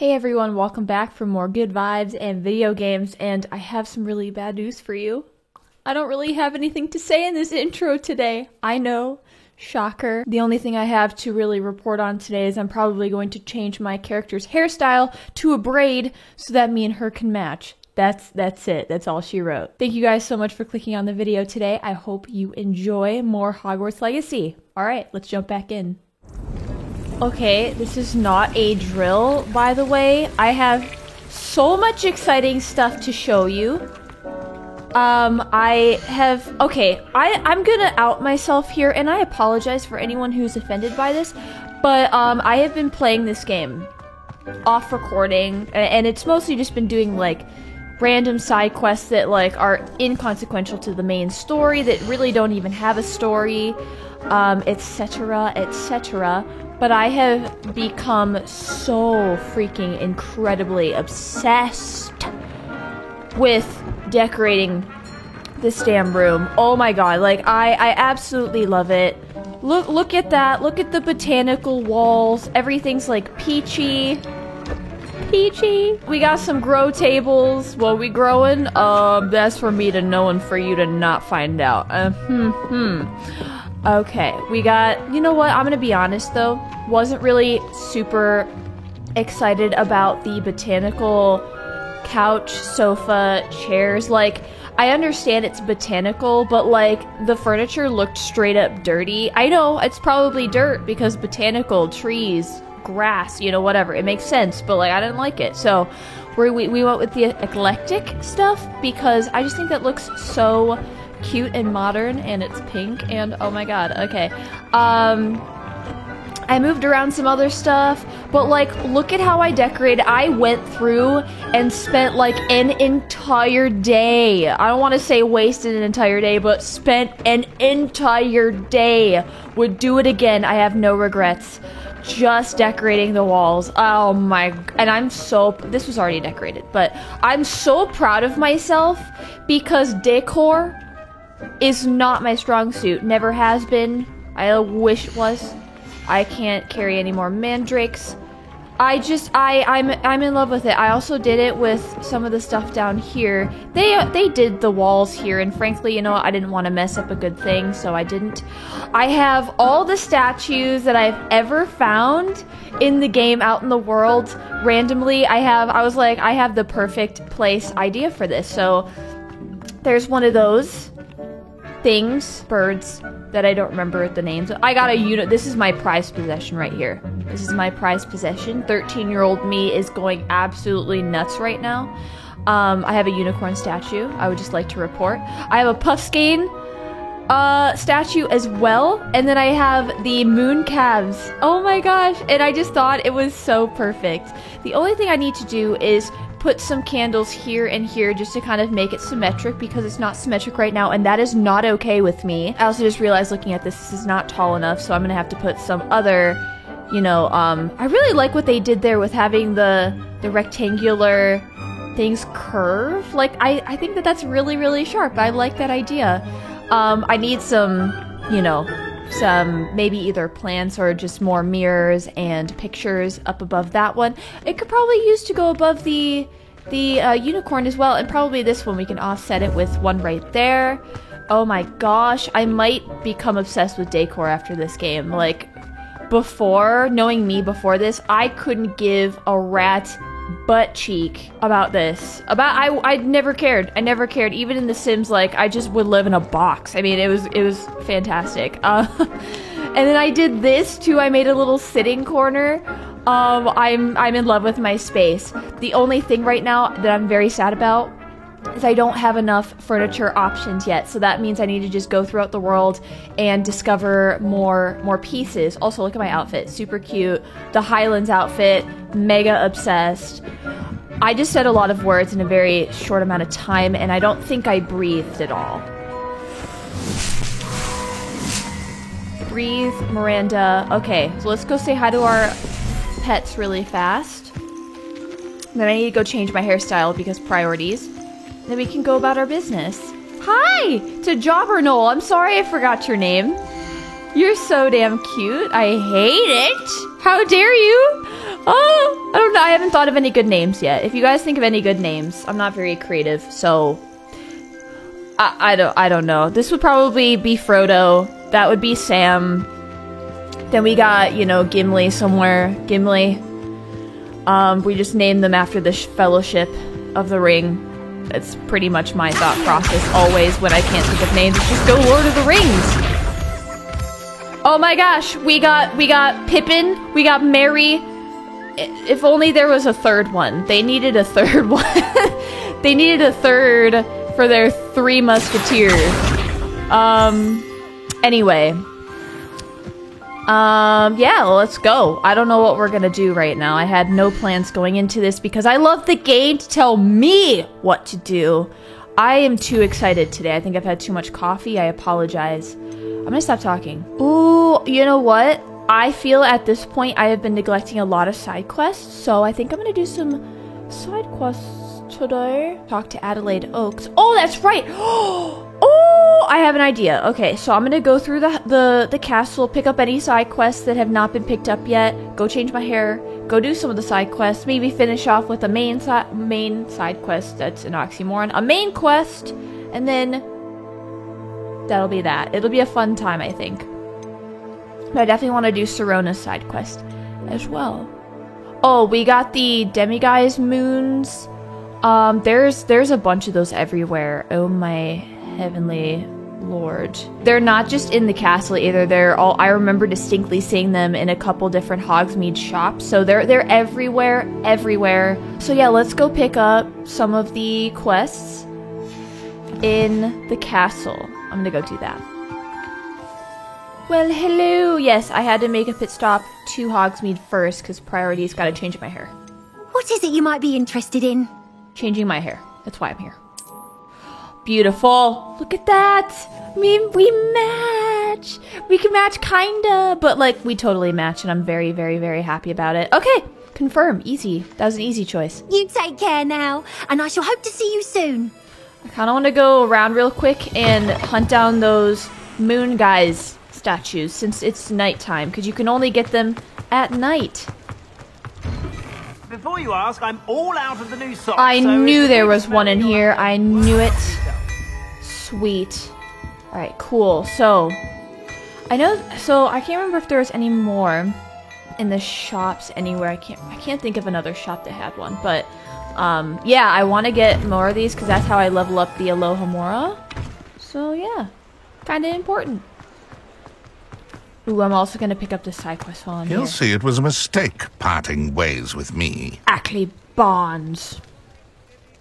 Hey everyone, welcome back for more good vibes and video games, and I have some really bad news for you. I don't really have anything to say in this intro today. I know, shocker. The only thing I have to really report on today is I'm probably going to change my character's hairstyle to a braid so that me and her can match. That's it. That's all she wrote. Thank you guys so much for clicking on the video today. I hope you enjoy more Hogwarts Legacy. Alright, let's jump back in. Okay, this is not a drill, by the way. I have so much exciting stuff to show you. I'm gonna out myself here, and I apologize for anyone who's offended by this, but I have been playing this game off recording, and it's mostly just been doing like random side quests that like are inconsequential to the main story, that really don't even have a story, etc, etc. But I have become so freaking incredibly obsessed with decorating this damn room. Oh my god, like I absolutely love it. Look at that. Look at the botanical walls. Everything's like peachy. Peachy. We got some grow tables. What we growing? That's for me to know and for you to not find out. Okay, we got, you know what, I'm gonna be honest though, wasn't really super excited about the botanical couch, sofa, chairs. Like, I understand it's botanical, but like, the furniture looked straight up dirty. I know, it's probably dirt because botanical, trees, grass, you know, whatever, it makes sense, but like, I didn't like it. So, we went with the eclectic stuff because I just think that looks so cute and modern, and it's pink, and oh my god, okay. I moved around some other stuff, but like, look at how I decorated. I went through and spent like an entire day. I don't want to say wasted an entire day, but spent an entire day. Would do it again. I have no regrets. Just decorating the walls. Oh my, and I'm so, this was already decorated, but I'm so proud of myself because decor is not my strong suit. Never has been. I wish it was. I can't carry any more mandrakes. I'm in love with it. I also did it with some of the stuff down here. They did the walls here, and frankly, you know, I didn't want to mess up a good thing, so I didn't. I have all the statues that I've ever found in the game out in the world randomly. I was like, I have the perfect place idea for this. So there's one of those things, birds, that I don't remember the names. I got a unit. This is my prized possession right here. This is my prized possession. 13-year-old me is going absolutely nuts right now. I have a unicorn statue. I would just like to report. I have a Puffskein statue as well, and then I have the moon calves. Oh my gosh, and I just thought it was so perfect. The only thing I need to do is put some candles here and here just to kind of make it symmetric, because it's not symmetric right now, and that is not okay with me. I also just realized looking at this is not tall enough, so I'm gonna have to put some other, you know, I really like what they did there with having the rectangular things curve. Like, I think that that's really, really sharp. I like that idea. I need some, you know, some maybe either plants or just more mirrors and pictures up above that one. It could probably use to go above the unicorn as well, and probably this one we can offset it with one right there. Oh my gosh, I might become obsessed with decor after this game. Like, before, knowing me before this, I couldn't give a rat butt cheek about this. I never cared. I never cared. Even in The Sims, like, I just would live in a box. I mean, it was fantastic. And then I did this too. I made a little sitting corner. I'm in love with my space. The only thing right now that I'm very sad about is I don't have enough furniture options yet, so that means I need to just go throughout the world and discover more pieces. Also, look at my outfit, super cute. The Highlands outfit, mega obsessed. I just said a lot of words in a very short amount of time, and I don't think I breathed at all. Breathe, Miranda. Okay, so let's go say hi to our pets really fast. Then I need to go change my hairstyle because priorities. Then we can go about our business. Hi! To Jobber Knoll. I'm sorry I forgot your name. You're so damn cute. I hate it. How dare you? Oh, I don't know. I haven't thought of any good names yet. If you guys think of any good names, I'm not very creative, so I don't know. This would probably be Frodo. That would be Sam. Then we got, you know, Gimli somewhere. Gimli. We just named them after the Fellowship of the Ring. That's pretty much my thought process always when I can't think of names. Just go Lord of the Rings. Oh my gosh, we got Pippin, we got Merry. If only there was a third one. They needed a third one. They needed a third for their three musketeers. Anyway. Yeah, let's go. I don't know what we're gonna do right now. I had no plans going into this because I love the game to tell me what to do. I am too excited today. I think I've had too much coffee. I apologize. I'm gonna stop talking. Ooh, you know what? I feel at this point I have been neglecting a lot of side quests, so I think I'm gonna do some side quests today. Talk to Adelaide Oaks. Oh, that's right! Oh, I have an idea. Okay, so I'm gonna go through the castle, pick up any side quests that have not been picked up yet, go change my hair, go do some of the side quests, maybe finish off with a main side quest. That's an oxymoron. A main quest, and then that'll be that. It'll be a fun time, I think. But I definitely want to do Sirona's side quest as well. Oh, we got the Demiguise moons. There's a bunch of those everywhere. Oh my heavenly lord. They're not just in the castle either. They're all, I remember distinctly seeing them in a couple different Hogsmeade shops. So they're everywhere. So yeah, let's go pick up some of the quests in the castle. I'm gonna go do that. Well, hello. Yes, I had to make a pit stop to Hogsmeade first because priorities gotta change my hair. What is it you might be interested in? Changing my hair. That's why I'm here. Beautiful. Look at that. We match. We can match kinda, but like we totally match and I'm very, very, very happy about it. Okay, confirm. Easy. That was an easy choice. You take care now, and I shall hope to see you soon. I kind of want to go around real quick and hunt down those moon guys statues since it's nighttime because you can only get them at night. Before you ask, I'm all out of the new socks. I knew there was one in here. I knew it. Sweet. Alright, cool. So, I can't remember if there was any more in the shops anywhere. I can't think of another shop that had one, but yeah, I want to get more of these because that's how I level up the Alohomora. So yeah, kind of important. Ooh, I'm also going to pick up the side quest while I'm here. You'll see it was a mistake parting ways with me. Ackley Barnes.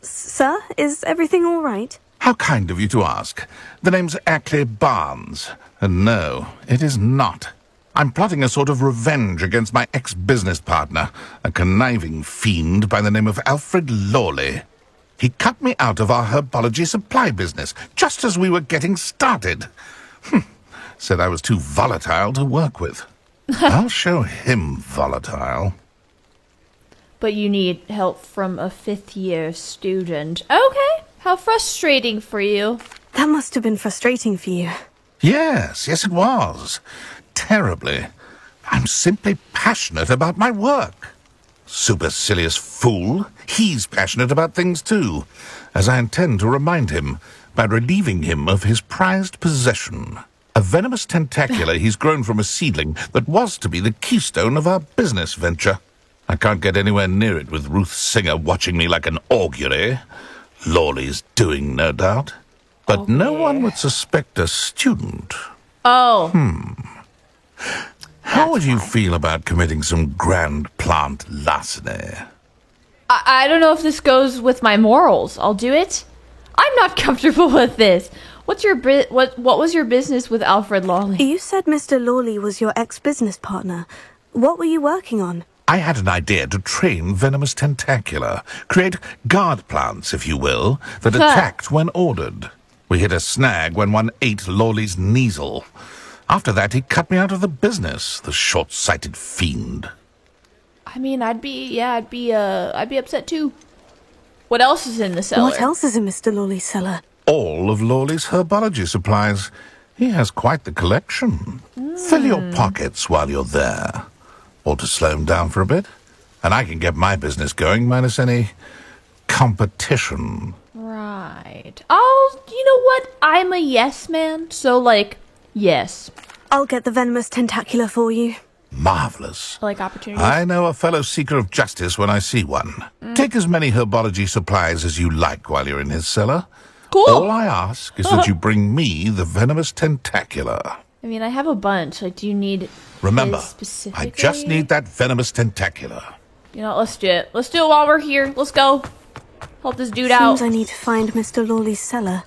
Sir, is everything all right? How kind of you to ask. The name's Ackley Barnes. And no, it is not. I'm plotting a sort of revenge against my ex-business partner, a conniving fiend by the name of Alfred Lawley. He cut me out of our herbology supply business, just as we were getting started. Said I was too volatile to work with. I'll show him volatile. But you need help from a fifth-year student. Okay, how frustrating for you. That must have been frustrating for you. Yes, it was. Terribly. I'm simply passionate about my work. Supercilious fool. He's passionate about things too, as I intend to remind him by relieving him of his prized possession. A venomous tentacula he's grown from a seedling that was to be the keystone of our business venture. I can't get anywhere near it with Ruth Singer watching me like an augury. Lawley's doing, no doubt. But no one would suspect a student. Oh. How would you feel about committing some grand plant larceny? I don't know if this goes with my morals. I'll do it. I'm not comfortable with this. What's your what was your business with Alfred Lawley? You said Mr. Lawley was your ex-business partner. What were you working on? I had an idea to train venomous tentacula, create guard plants, if you will, that attacked when ordered. We hit a snag when one ate Lawley's Kneasel. After that, he cut me out of the business, the short-sighted fiend. I mean, I'd be upset too. What else is in the cellar? What else is in Mr. Lawley's cellar? All of Lawley's herbology supplies. He has quite the collection. Fill your pockets while you're there. Or to slow him down for a bit, And I can get my business going minus any competition. Right. Oh, you know what? I'm a yes man, so, like, yes. I'll get the venomous tentacula for you. Marvelous. I like opportunities. I know a fellow seeker of justice when I see one. Take as many herbology supplies as you like while you're in his cellar. Cool. All I ask is that you bring me the venomous tentacula. I mean, I have a bunch. Like, do you need Remember, his specifically? I just need that venomous tentacula. You know, let's do it. Let's do it while we're here. Let's go. Help this dude out. Seems I need to find Mr. Lawley's cellar.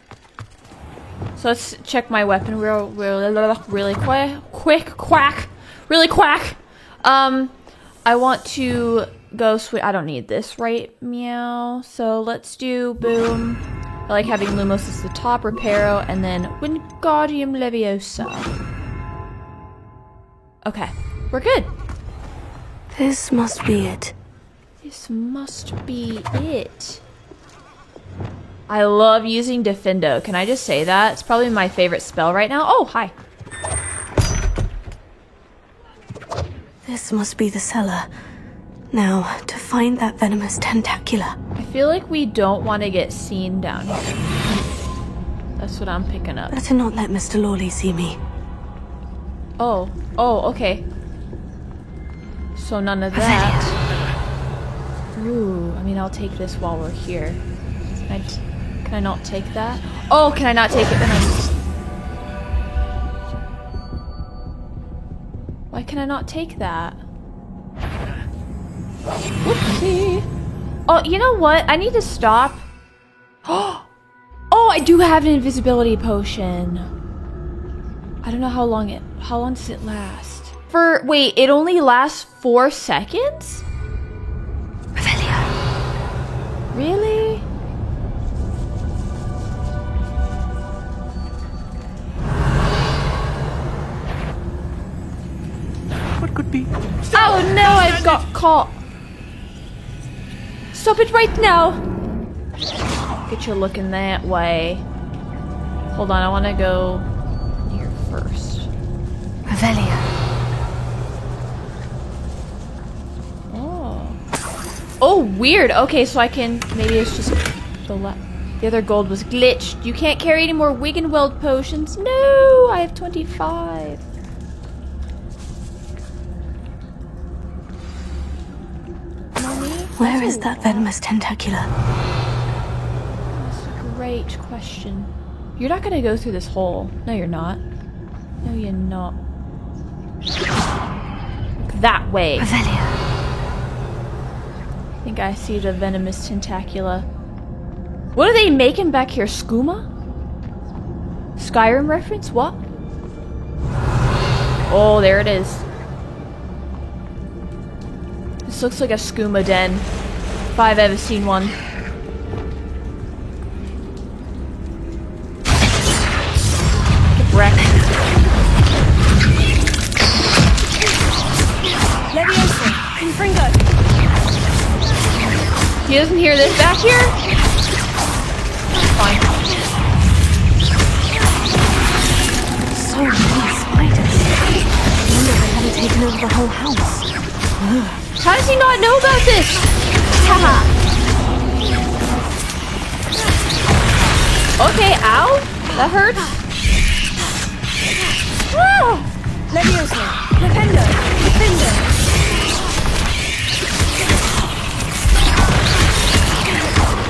So let's check my weapon really quick. Really quack. I want to go I don't need this, right? Meow. So let's do boom. I like having Lumos as the top, Reparo, and then Wingardium Leviosa. Okay, we're good. This must be it. This must be it. I love using Defendo. Can I just say that? It's probably my favorite spell right now. Oh, hi. This must be the cellar. Now, to find that venomous tentacula. I feel like we don't want to get seen down here. That's what I'm picking up. Better not let Mr. Lawley see me. Oh, okay. So none of that. Ooh, I mean, I'll take this while we're here. Can I not take that? Oh, can I not take it? Why can I not take that? Whoopsie. Oh, you know what? I need to stop. Oh, I do have an invisibility potion. I don't know how long does it last? Wait, it only lasts 4 seconds? Revelio. Really? What could be? Oh no, I've got caught. Stop it right now. Get you looking that way. Hold on, I want to go here first. Revelio. Oh, weird. Okay, so I can... Maybe it's just... The other gold was glitched. You can't carry any more Wiggenweld potions. No! I have 25. Mommy? Where is that venomous tentacula? That's a great question. You're not gonna go through this hole. No, you're not. No, you're not. Look that way. Revelio. I think I see the venomous tentacula. What are they making back here? Skooma? Skyrim reference? What? Oh, there it is. This looks like a skooma den. If I've ever seen one. Get wrecked. Leviosa. Confringo. He doesn't hear this back here? Fine. So many spiders. I wonder if they haven't taken over the whole house. How does he not know about this? Haha. Okay, ow. That hurts. Ah! Leviosa. Defendo. Defendo.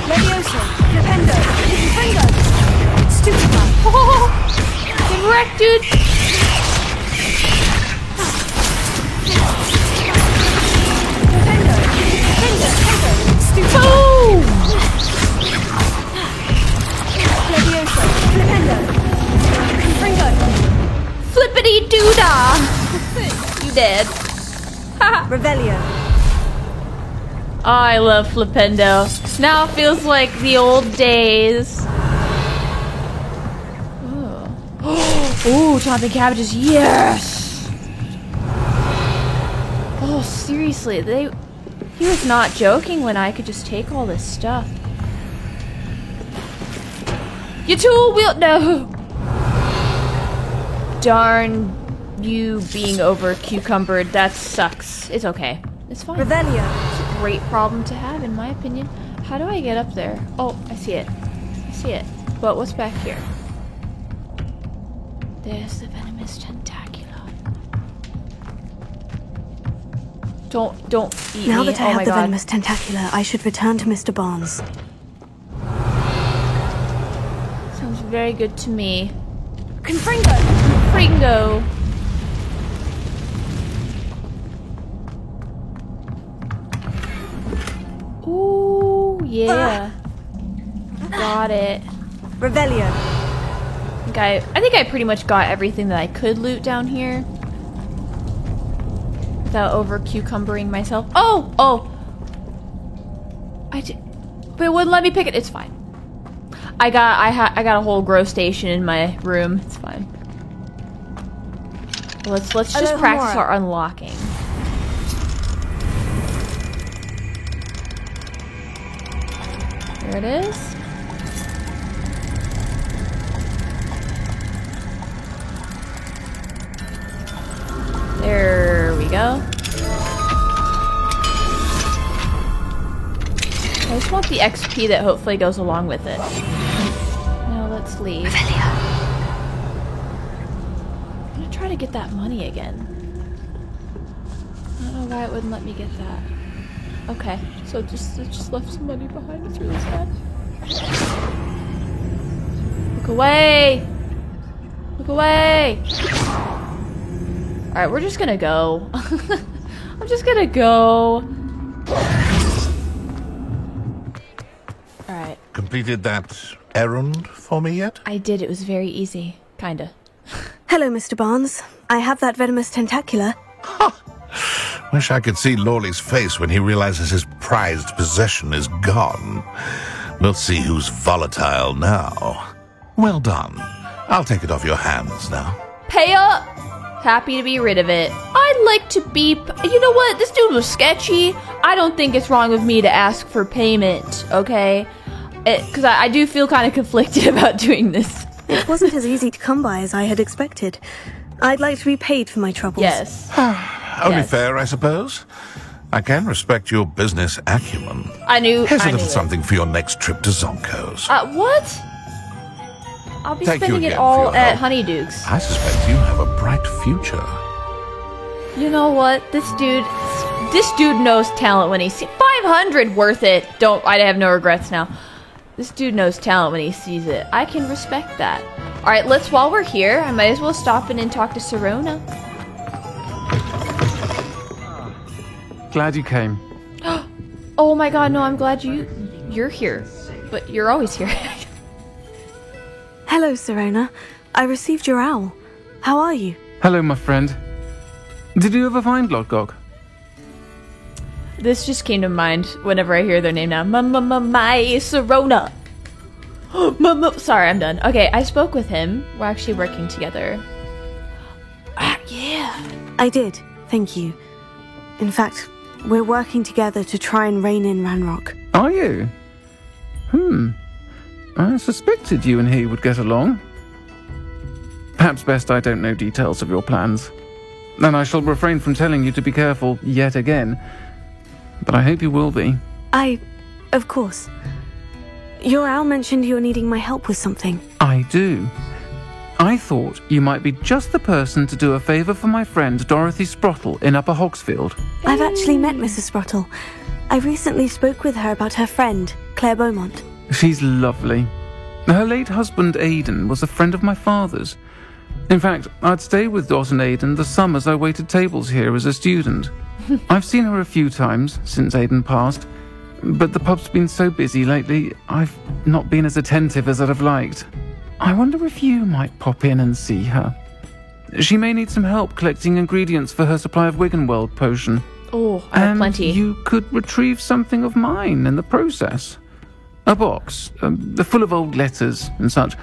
Leviosa. Defendo. Confringo. Stupefy. Oh, get wrecked, dude. Defendo. Defendo. Stupefy. Boom! Leviosa. Defendo. Confringo. Flippity doodah. You dead. Revelio. I love Flipendo. Now it feels like the old days. Ooh, chopping cabbages, yes! Oh, seriously, he was not joking when I could just take all this stuff. You tool wheel, no! Darn you being over cucumbered, that sucks. It's okay. It's fine. Revelio. great problem to have, in my opinion. How do I get up there? Oh, I see it. I see it. But what's back here? There's the venomous tentacula. Don't eat Now me. that I Oh have my the God. venomous tentacula, I should return to Mr. Barnes. Sounds very good to me. Confringo! Confringo! Ooh, yeah. Got it. Revelio. I think I pretty much got everything that I could loot down here. Without over cucumbering myself. Oh! Oh! But it wouldn't let me pick it. It's fine. I got a whole grow station in my room. It's fine. Let's just practice our unlocking. There it is. There we go. I just want the XP that hopefully goes along with it. Now let's leave. I'm gonna try to get that money again. I don't know why it wouldn't let me get that. Okay, so it just left some money behind. It's really sad. Look away! Look away! Alright, we're just gonna go. I'm just gonna go. Alright. Completed that errand for me yet? I did. It was very easy. Kinda. Hello, Mr. Barnes. I have that venomous tentacula. Wish I could see Lawley's face when he realizes his prized possession is gone. We'll see who's volatile now. Well done. I'll take it off your hands now. Pay up! Happy to be rid of it. I'd like to be... You know what? This dude was sketchy. I don't think it's wrong of me to ask for payment, okay? Because I do feel kind of conflicted about doing this. It wasn't as easy to come by as I had expected. I'd like to be paid for my troubles. Yes. Only Yes. fair, I suppose. I can respect your business acumen. Here's Here's a little something for your next trip to Zonko's. What? I'll be Thank you spending it again for all your at help. Honeydukes. I suspect you have a bright future. You know what? This dude knows talent when he sees 500 worth it. I have no regrets now. This dude knows talent when he sees it. I can respect that. All right, while we're here, I might as well stop in and talk to Sirona. Glad you came. Oh my God, no! I'm glad you're here, but you're always here. Hello, Sirona. I received your owl. How are you? Hello, my friend. Did you ever find Lodgok? This just came to mind whenever I hear their name now. My Sirona. Sorry, I'm done. Okay, I spoke with him. We're actually working together. Yeah. I did, thank you. In fact, we're working together to try and rein in Ranrock. Are you? I suspected you and he would get along. Perhaps best I don't know details of your plans. And I shall refrain from telling you to be careful yet again. But I hope you will be. Of course. Your owl mentioned you were needing my help with something. I do. I thought you might be just the person to do a favour for my friend Dorothy Sprottle in Upper Hogsfield. I've actually met Mrs. Sprottle. I recently spoke with her about her friend, Claire Beaumont. She's lovely. Her late husband Aidan was a friend of my father's. In fact, I'd stay with Dot and Aidan the summers I waited tables here as a student. I've seen her a few times since Aidan passed, but the pub's been so busy lately, I've not been as attentive as I'd have liked. I wonder if you might pop in and see her. She may need some help collecting ingredients for her supply of Wiggenweld potion. Oh, I have plenty. And you could retrieve something of mine in the process. A box, full of old letters and such.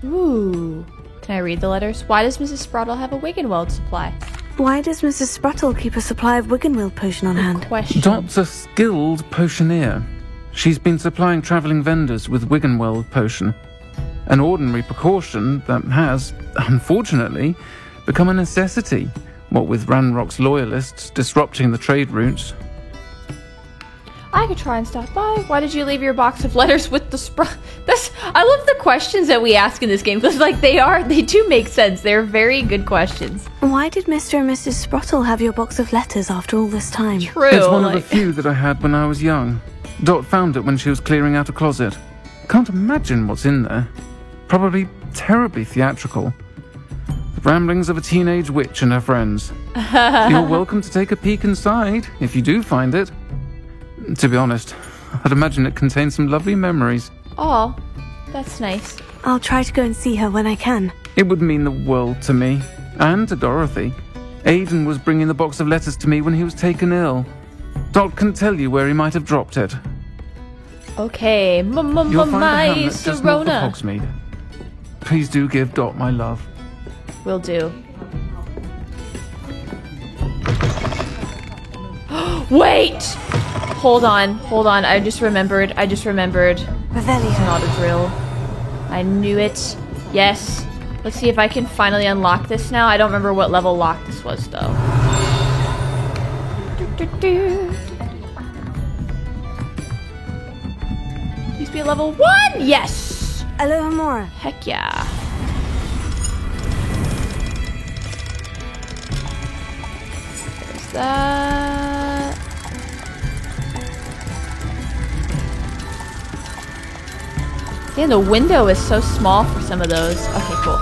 Ooh. Can I read the letters? Why does Mrs. Sprottle have a Wiggenweld supply? Why does Mrs. Sprottle keep a supply of Wiggenweld potion on hand? Question. Dot's a skilled potioneer. She's been supplying travelling vendors with Wiggenweld potion. An ordinary precaution that has, unfortunately, become a necessity What with Ranrock's loyalists disrupting the trade routes. I could try and stop by. Why did you leave your box of letters with the I love the questions that we ask in this game, because like they do make sense. They're very good questions. Why did Mr. and Mrs. Sprottle have your box of letters after all this time? True. It's one of the few that I had when I was young. Dot found it when she was clearing out a closet. Can't imagine what's in there. Probably terribly theatrical. The ramblings of a teenage witch and her friends. You're welcome to take a peek inside, if you do find it. To be honest, I'd imagine it contains some lovely memories. Oh, that's nice. I'll try to go and see her when I can. It would mean the world to me, and to Dorothy. Aiden was bringing the box of letters to me when he was taken ill. Dot can tell you where he might have dropped it. Okay, You'll find the my hamlet just north of Serona. Hogsmeade. Please do give Dot my love. Will do. Wait! Hold on. I just remembered. Revelio. It's not a drill. I knew it. Yes. Let's see if I can finally unlock this now. I don't remember what level lock this was, though. Please be a level 1! Yes! Alohomora. Heck yeah. There's that. Yeah, the window is so small for some of those. Okay, cool.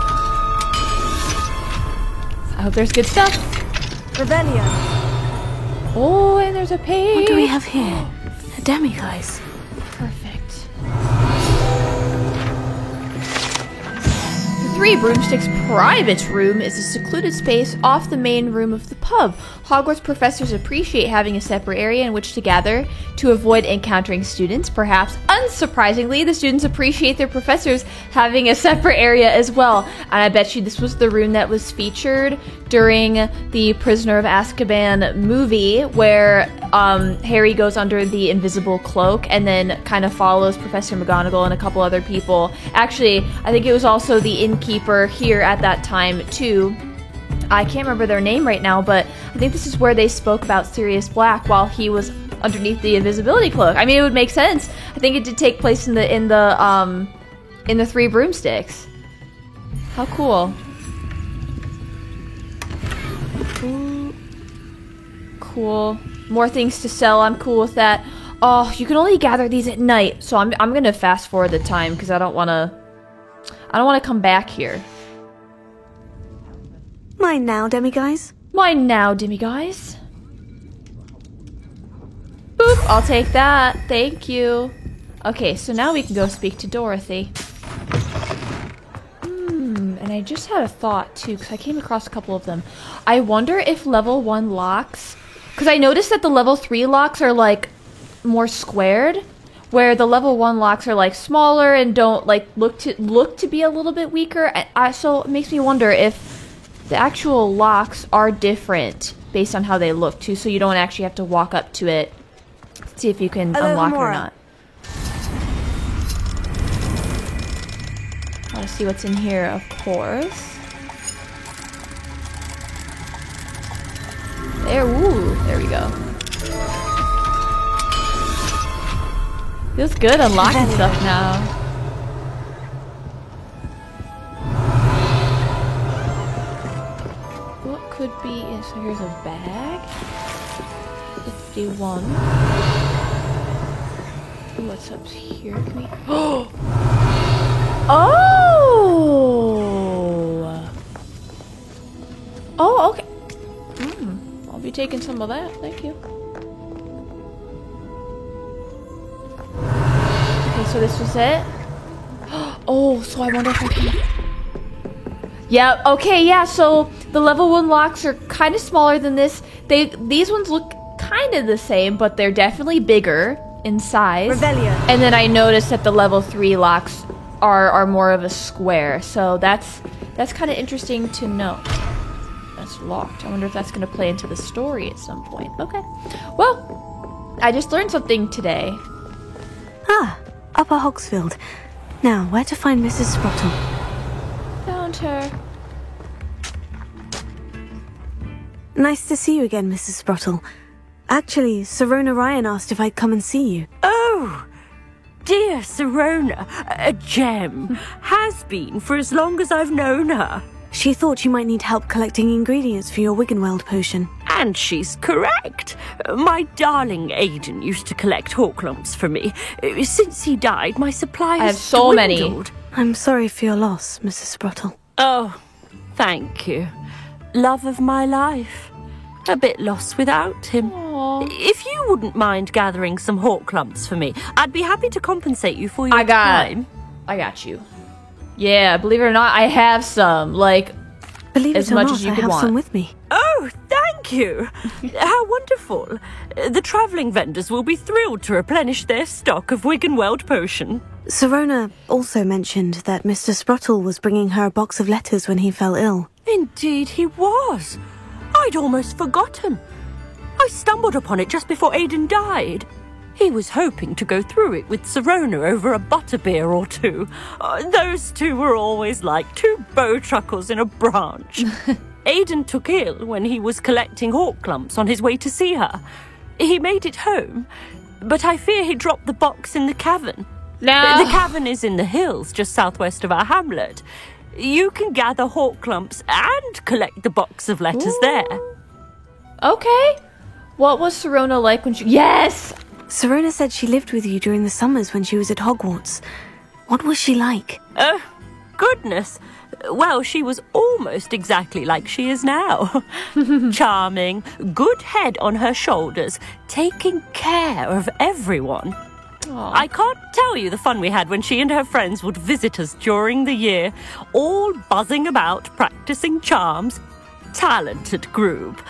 I hope there's good stuff. Revelio. Oh, and there's a page. What do we have here? A demiguise. Perfect. The Three Broomsticks private room is a secluded space off the main room of the pub. Hogwarts professors appreciate having a separate area in which to gather to avoid encountering students. Perhaps unsurprisingly, the students appreciate their professors having a separate area as well. And I bet you this was the room that was featured during the Prisoner of Azkaban movie, where Harry goes under the invisible cloak and then kind of follows Professor McGonagall and a couple other people. Actually, I think it was also the innkeeper here at that time too. I can't remember their name right now, but I think this is where they spoke about Sirius Black while he was underneath the invisibility cloak. I mean, it would make sense. I think it did take place in the Three Broomsticks. How cool. Cool. More things to sell. I'm cool with that. Oh, you can only gather these at night, so I'm gonna fast forward the time because I don't wanna come back here. Mine now, demiguise. Mine now, demiguise. Boop, I'll take that. Thank you. Okay, so now we can go speak to Dorothy. And I just had a thought too, because I came across a couple of them. I wonder if level 1 locks, because I noticed that the level 3 locks are like more squared, where the level 1 locks are like smaller and don't like look to be a little bit weaker. So it makes me wonder if the actual locks are different based on how they look too, so you don't actually have to walk up to it to see if you can unlock it or not. I want to see what's in here, of course. There we go. Feels good unlocking stuff now. What could be? So here's a bag. 51. Ooh, what's up here? Can we? Oh! Oh, okay. I'll be taking some of that. Thank you. Okay, so this was it. Oh, so I wonder if I can... Yeah, okay, yeah, so the level 1 locks are kind of smaller than this. These ones look kind of the same, but they're definitely bigger in size. Revelio. And then I noticed that the level 3 locks are more of a square, so that's kind of interesting to know. That's locked. I wonder if that's going to play into the story at some point. Okay. Well, I just learned something today. Ah, Upper Hogsfield. Now, where to find Mrs. Sprottle? Found her. Nice to see you again, Mrs. Sprottle. Actually, Sirona Ryan asked if I'd come and see you. Oh, dear Sirona, a gem. Has been for as long as I've known her. She thought you might need help collecting ingredients for your Wiggenweld potion. And she's correct. My darling Aiden used to collect Horklumps for me. Since he died, my supply I has have so many. dwindled. I'm sorry for your loss, Mrs. Sprottle. Oh, thank you. Love of my life. A bit lost without him. Aww. If you wouldn't mind gathering some Horklumps for me, I'd be happy to compensate you for your time. I got you. Yeah, believe it or not, I have some. Like, Believe as it or much not, as you I could have want. some with me. Oh, thank you. How wonderful. The travelling vendors will be thrilled to replenish their stock of Wiggenweld potion. Sirona also mentioned that Mr. Sprottle was bringing her a box of letters when he fell ill. Indeed he was. I'd almost forgotten. I stumbled upon it just before Aiden died. He was hoping to go through it with Sirona over a butterbeer or two. Those two were always like two bowtruckles in a branch. Aiden took ill when he was collecting Horklumps on his way to see her. He made it home, but I fear he dropped the box in the cavern. No. The cavern is in the hills just southwest of our hamlet. You can gather Horklumps and collect the box of letters there. Okay. What was Sirona like when she... Yes! Sirona said she lived with you during the summers when she was at Hogwarts. What was she like? Oh, goodness. Well, she was almost exactly like she is now. Charming, good head on her shoulders, taking care of everyone. I can't tell you the fun we had when she and her friends would visit us during the year, all buzzing about, practicing charms. Talented group.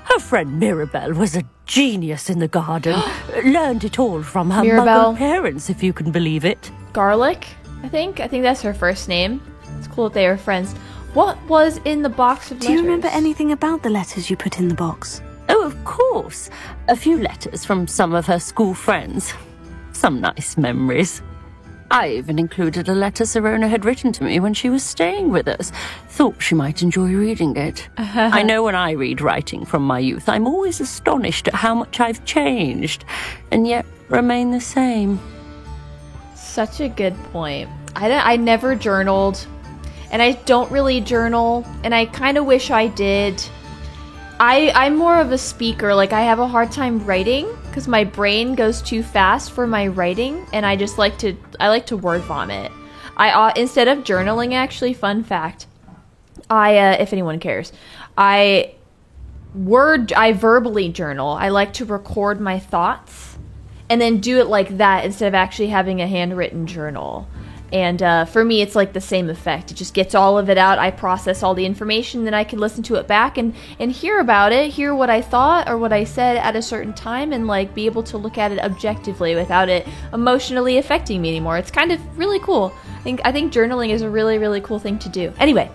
Her friend Mirabelle was a genius in the garden. Learned it all from her Mirabelle. muggle parents, if you can believe it. Garlic, I think. I think that's her first name. It's cool that they were friends. What was in the box of letters? Do you remember anything about the letters you put in the box? Oh, of course. A few letters from some of her school friends. Some nice memories. I even included a letter Sirona had written to me when she was staying with us. Thought she might enjoy reading it. I know when I read writing from my youth, I'm always astonished at how much I've changed, and yet remain the same. Such a good point. I never journaled, and I don't really journal, and I kind of wish I did. I'm more of a speaker. Like, I have a hard time writing because my brain goes too fast for my writing, and I just like to word vomit. Instead of journaling, actually, fun fact, if anyone cares, I verbally journal. I like to record my thoughts and then do it like that instead of actually having a handwritten journal. And for me, it's like the same effect. It just gets all of it out. I process all the information, then I can listen to it back and hear about it, hear what I thought or what I said at a certain time, and like be able to look at it objectively without it emotionally affecting me anymore. It's kind of really cool. I think journaling is a really, really cool thing to do. Anyway.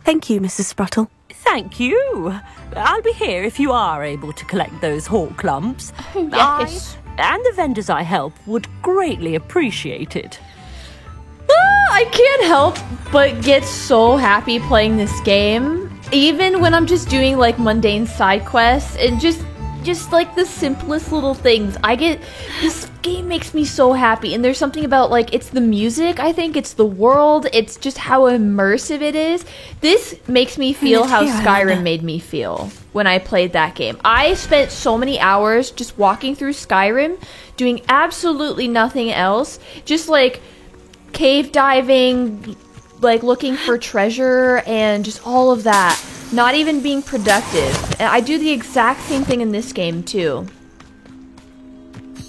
Thank you, Mrs. Sprottle. Thank you. I'll be here if you are able to collect those Horklumps. Oh, yes. I and the vendors I help would greatly appreciate it. I can't help but get so happy playing this game. Even when I'm just doing like mundane side quests and just like the simplest little things. This game makes me so happy, and there's something about like it's the music, I think it's the world, it's just how immersive it is. This makes me feel how Skyrim made me feel when I played that game. I spent so many hours just walking through Skyrim, doing absolutely nothing else, just like cave diving, like looking for treasure and just all of that, not even being productive. And I do the exact same thing in this game too.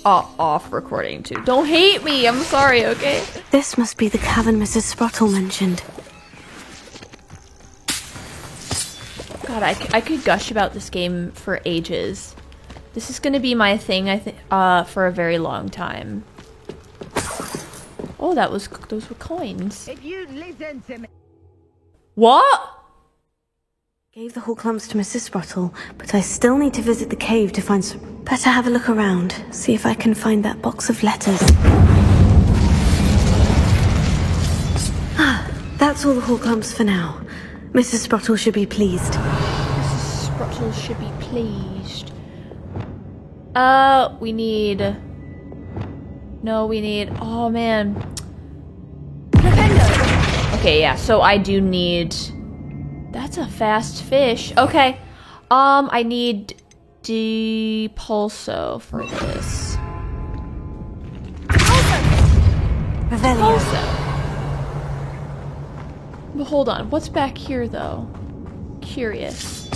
Off recording too. Don't hate me, I'm sorry, okay? This must be the cavern Mrs. Sprottle mentioned. God, I could gush about this game for ages. This is gonna be my thing, I think, for a very long time. Oh, those were coins. If you listen to me. What? Gave the Horklumps to Mrs. Sprottle, but I still need to visit the cave to find some... Better have a look around, see if I can find that box of letters. That's all the Horklumps for now. Mrs. Sprottle should be pleased. Mrs. Sprottle. angels should be pleased. We need... No, we need... Oh, man. Okay, yeah, so I do need... That's a fast fish. Okay. I need Depulso for this. Depulso. But hold on, what's back here though? Curious.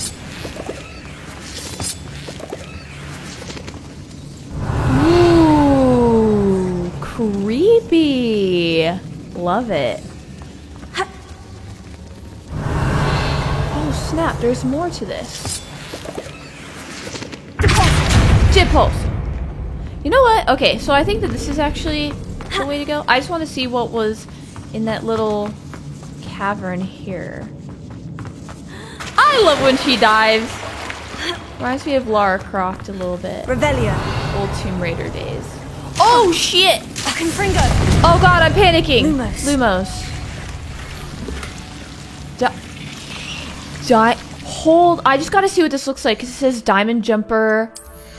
Ooh, creepy. Love it. Oh snap, there's more to this. Depulso. You know what? Okay, so I think that this is actually the way to go. I just want to see what was in that little cavern here. I love when she dives. Reminds me of Lara Croft a little bit. Revelio. Old Tomb Raider days. Oh shit! Confringo. Oh god, I'm panicking. Lumos. Hold. I just gotta see what this looks like because it says Diamond Jumper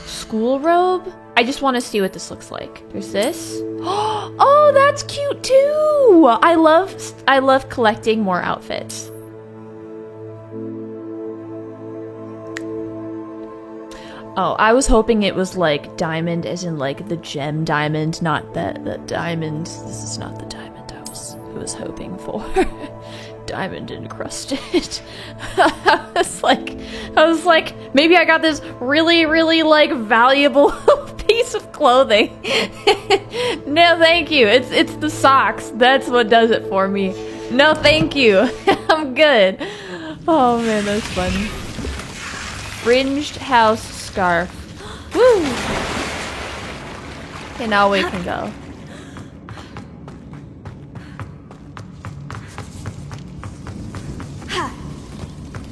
School Robe. I just want to see what this looks like. There's this. Oh, that's cute too. I love collecting more outfits. Oh, I was hoping it was like diamond as in like the gem diamond, not the diamond. This is not the diamond I was hoping for. Diamond encrusted. I was like, maybe I got this really, really like valuable piece of clothing. No, thank you. It's the socks. That's what does it for me. No, thank you. I'm good. Oh man, that's fun. Fringed house scarf. Woo! Okay, now we can go.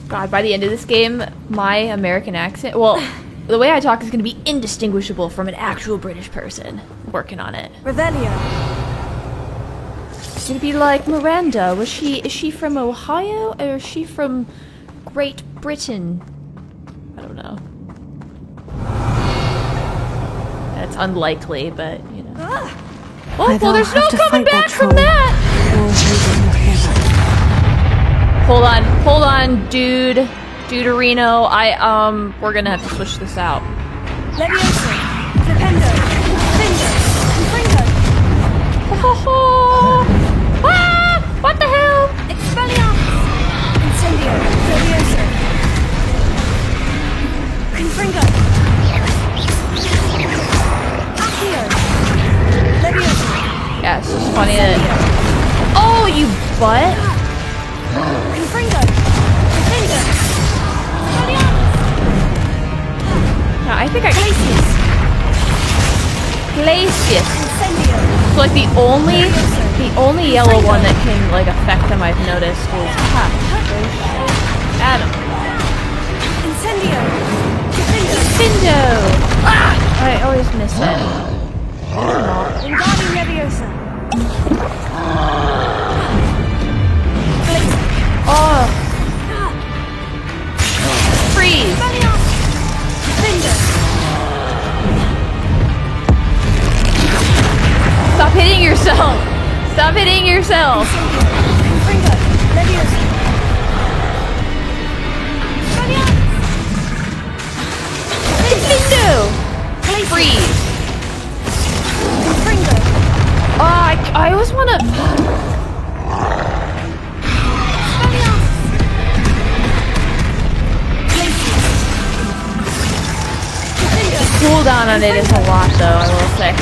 God, by the end of this game, my American accent, well, the way I talk is going to be indistinguishable from an actual British person. Working on it. Revelio. It's going to be like Miranda. Is she from Ohio or is she from Great Britain? I don't know. That's unlikely, but, you know. Oh, well, there's no coming back from that! Hold on, Duderino. We're gonna have to switch this out. Leviosa. Flipendo. Finger. Confringo. Oh, ah! What the hell? Expelliarmus. Incendio. Leviosa. Confringo. Accio. Leviosa. Yeah, it's just funny that... Oh, you butt! Confringo. Defender. No, I think I... Glacius. Incendio. So like the only yellow one that can like affect them I've noticed is Adam. Incendio. Defender. Findo! Ah! I always miss it. Wingardium Leviosa. Oh! Freeze! Defender. Stop hitting yourself! Stop hitting yourself! Confringo. Leviosa. Findo! Freeze! Confringo. Oh, I always wanna... Cooldown on it is a lot though, I will say.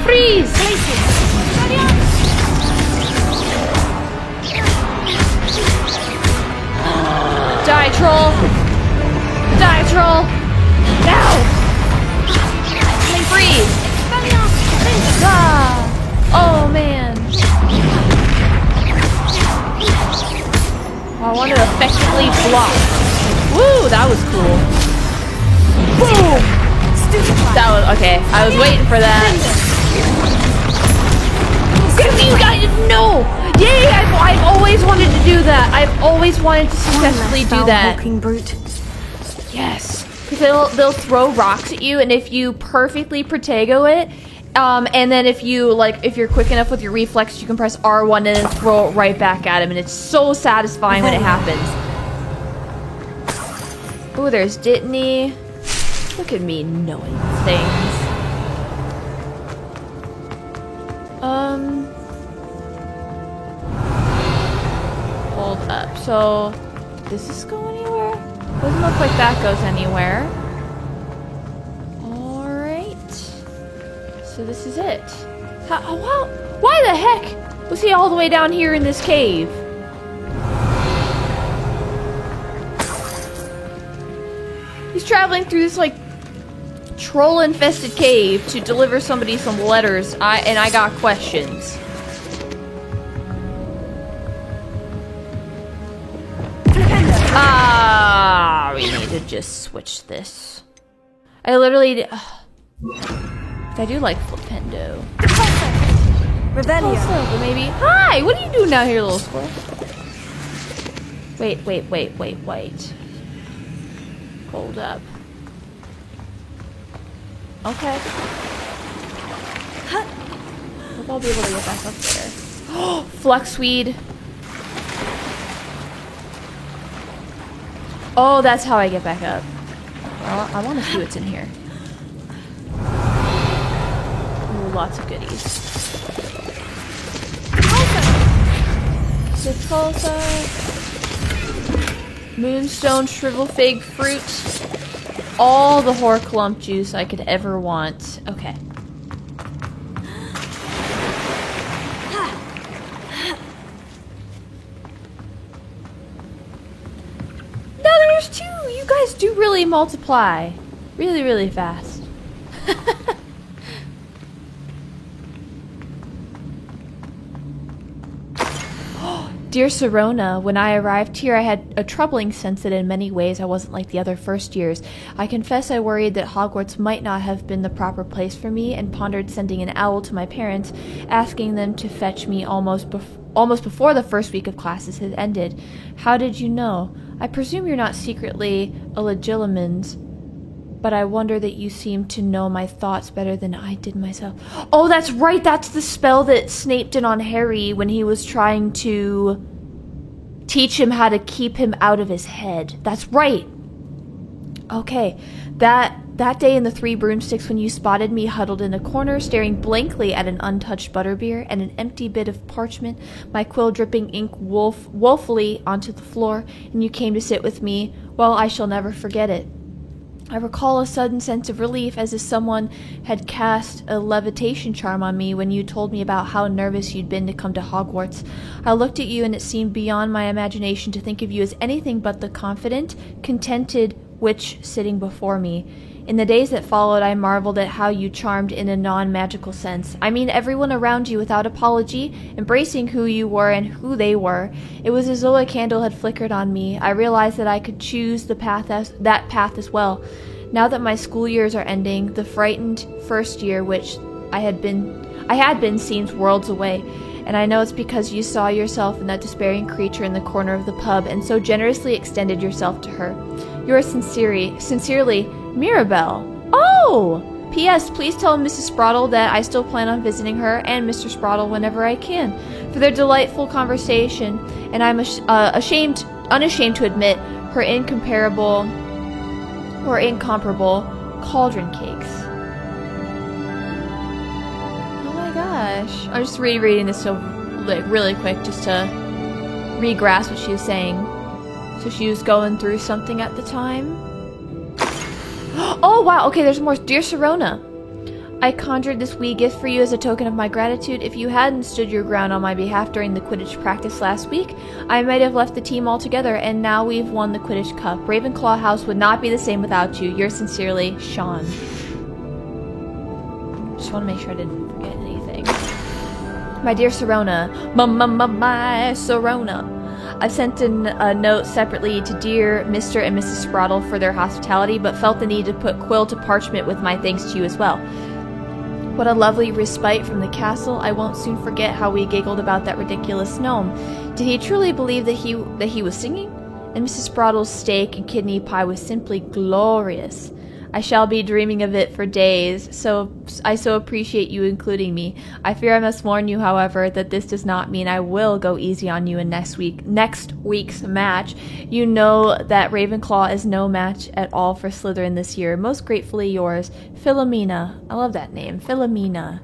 Freeze! Die, troll! Die, troll! Now! Freeze! Ah! Oh man! I want to effectively block. Woo, that was cool. Boom! That was, okay, I was waiting for that. You guys, no! Yay, I've always wanted to do that. I've always wanted to successfully do that. Hulking brute. Yes. Because they'll throw rocks at you, and if you perfectly Protego it, and then if you're quick enough with your reflex, you can press R1 and then throw it right back at him, and it's so satisfying when it happens. Ooh, there's Dittany. Look at me knowing things. Hold up. So, does this go anywhere? Doesn't look like that goes anywhere. Alright. So this is it. Wow. Why the heck was he all the way down here in this cave? He's traveling through this, like, troll-infested cave to deliver somebody some letters, and I got questions. Ah, we need to just switch this. I literally I do like Flipendo. Revelio. Also, but maybe. Hi, what are you doing down here, little squirrel? Wait. Hold up. Okay. Hope I'll be able to get back up there. Fluxweed. Oh, that's how I get back up. Well, I want to see what's in here. Ooh, lots of goodies. Cicalsa. Moonstone, shrivel fig, fruit. All the Horklump juice I could ever want. Okay. No, there's two! You guys do really multiply. Really, really fast. Dear Sirona, when I arrived here I had a troubling sense that in many ways I wasn't like the other first years. I confess I worried that Hogwarts might not have been the proper place for me and pondered sending an owl to my parents, asking them to fetch me almost before the first week of classes had ended. How did you know? I presume you're not secretly a Legilimens, but I wonder that you seem to know my thoughts better than I did myself. Oh, that's right! That's the spell that Snape did on Harry when he was trying to teach him how to keep him out of his head. That's right! Okay, that day in the Three Broomsticks when you spotted me huddled in a corner, staring blankly at an untouched butterbeer and an empty bit of parchment, my quill dripping ink woefully onto the floor, and you came to sit with me, well, I shall never forget it. I recall a sudden sense of relief as if someone had cast a levitation charm on me when you told me about how nervous you'd been to come to Hogwarts. I looked at you and it seemed beyond my imagination to think of you as anything but the confident, contented witch sitting before me. In the days that followed, I marveled at how you charmed in a non-magical sense. I mean everyone around you without apology, embracing who you were and who they were. It was as though a candle had flickered on me. I realized that I could choose that path as well. Now that my school years are ending, the frightened first year which I had been seems worlds away. And I know it's because you saw yourself in that despairing creature in the corner of the pub and so generously extended yourself to her. Yours sincerely, Mirabelle. Oh! P.S. Please tell Mrs. Sprottle that I still plan on visiting her and Mr. Sprottle whenever I can for their delightful conversation, and I'm unashamed to admit her incomparable cauldron cakes. Oh my gosh. I'm just rereading this so really quick just to re-grasp what she was saying. So she was going through something at the time. Oh wow, okay, there's more. Dear Sirona, I conjured this wee gift for you as a token of my gratitude. If you hadn't stood your ground on my behalf during the Quidditch practice last week, I might have left the team altogether, and now we've won the Quidditch Cup. Ravenclaw House would not be the same without you. Yours sincerely, Sean. Just want to make sure I didn't forget anything. My dear Sirona, my Sirona. I've sent a note separately to dear Mr. and Mrs. Sprottle for their hospitality, but felt the need to put quill to parchment with my thanks to you as well. What a lovely respite from the castle. I won't soon forget how we giggled about that ridiculous gnome. Did he truly believe that he was singing? And Mrs. Sprottle's steak and kidney pie was simply glorious. I shall be dreaming of it for days, so I so appreciate you including me. I fear I must warn you, however, that this does not mean I will go easy on you in next week's match. You know that Ravenclaw is no match at all for Slytherin this year. Most gratefully yours, Philomena. I love that name, Philomena.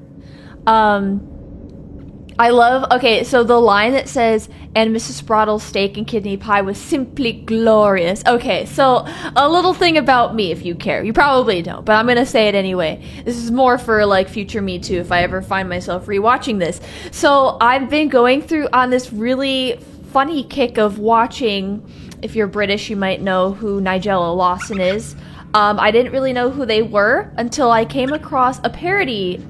Okay, so the line that says, and Mrs. Sprottle's steak and kidney pie was simply glorious. Okay, so a little thing about me, if you care. You probably don't, but I'm going to say it anyway. This is more for, like, future me, too, if I ever find myself rewatching this. So I've been going through on this really funny kick of watching, if you're British, you might know who Nigella Lawson is. I didn't really know who they were until I came across a parody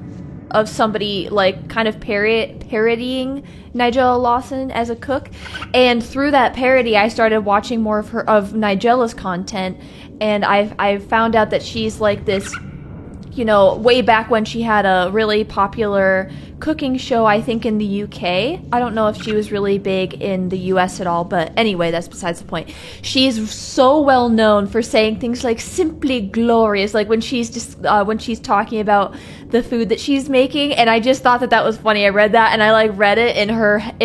of somebody like kind of parodying Nigella Lawson as a cook, and through that parody I started watching more of Nigella's content, and I found out that she's like this, you know, way back when she had a really popular cooking show, I think in the UK. I don't know if she was really big in the US at all, but anyway, that's besides the point. She's so well known for saying things like simply glorious, like when she's just when she's talking about the food that she's making, and I just thought that was funny. I read that and I like read it in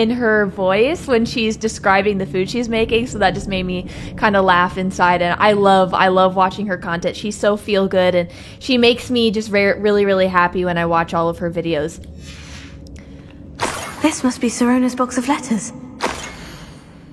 her voice when she's describing the food she's making, so that just made me kind of laugh inside, and I love watching her content. She's so feel good, and she makes me just really, really happy when I watch all of her videos. This must be Sirona's box of letters.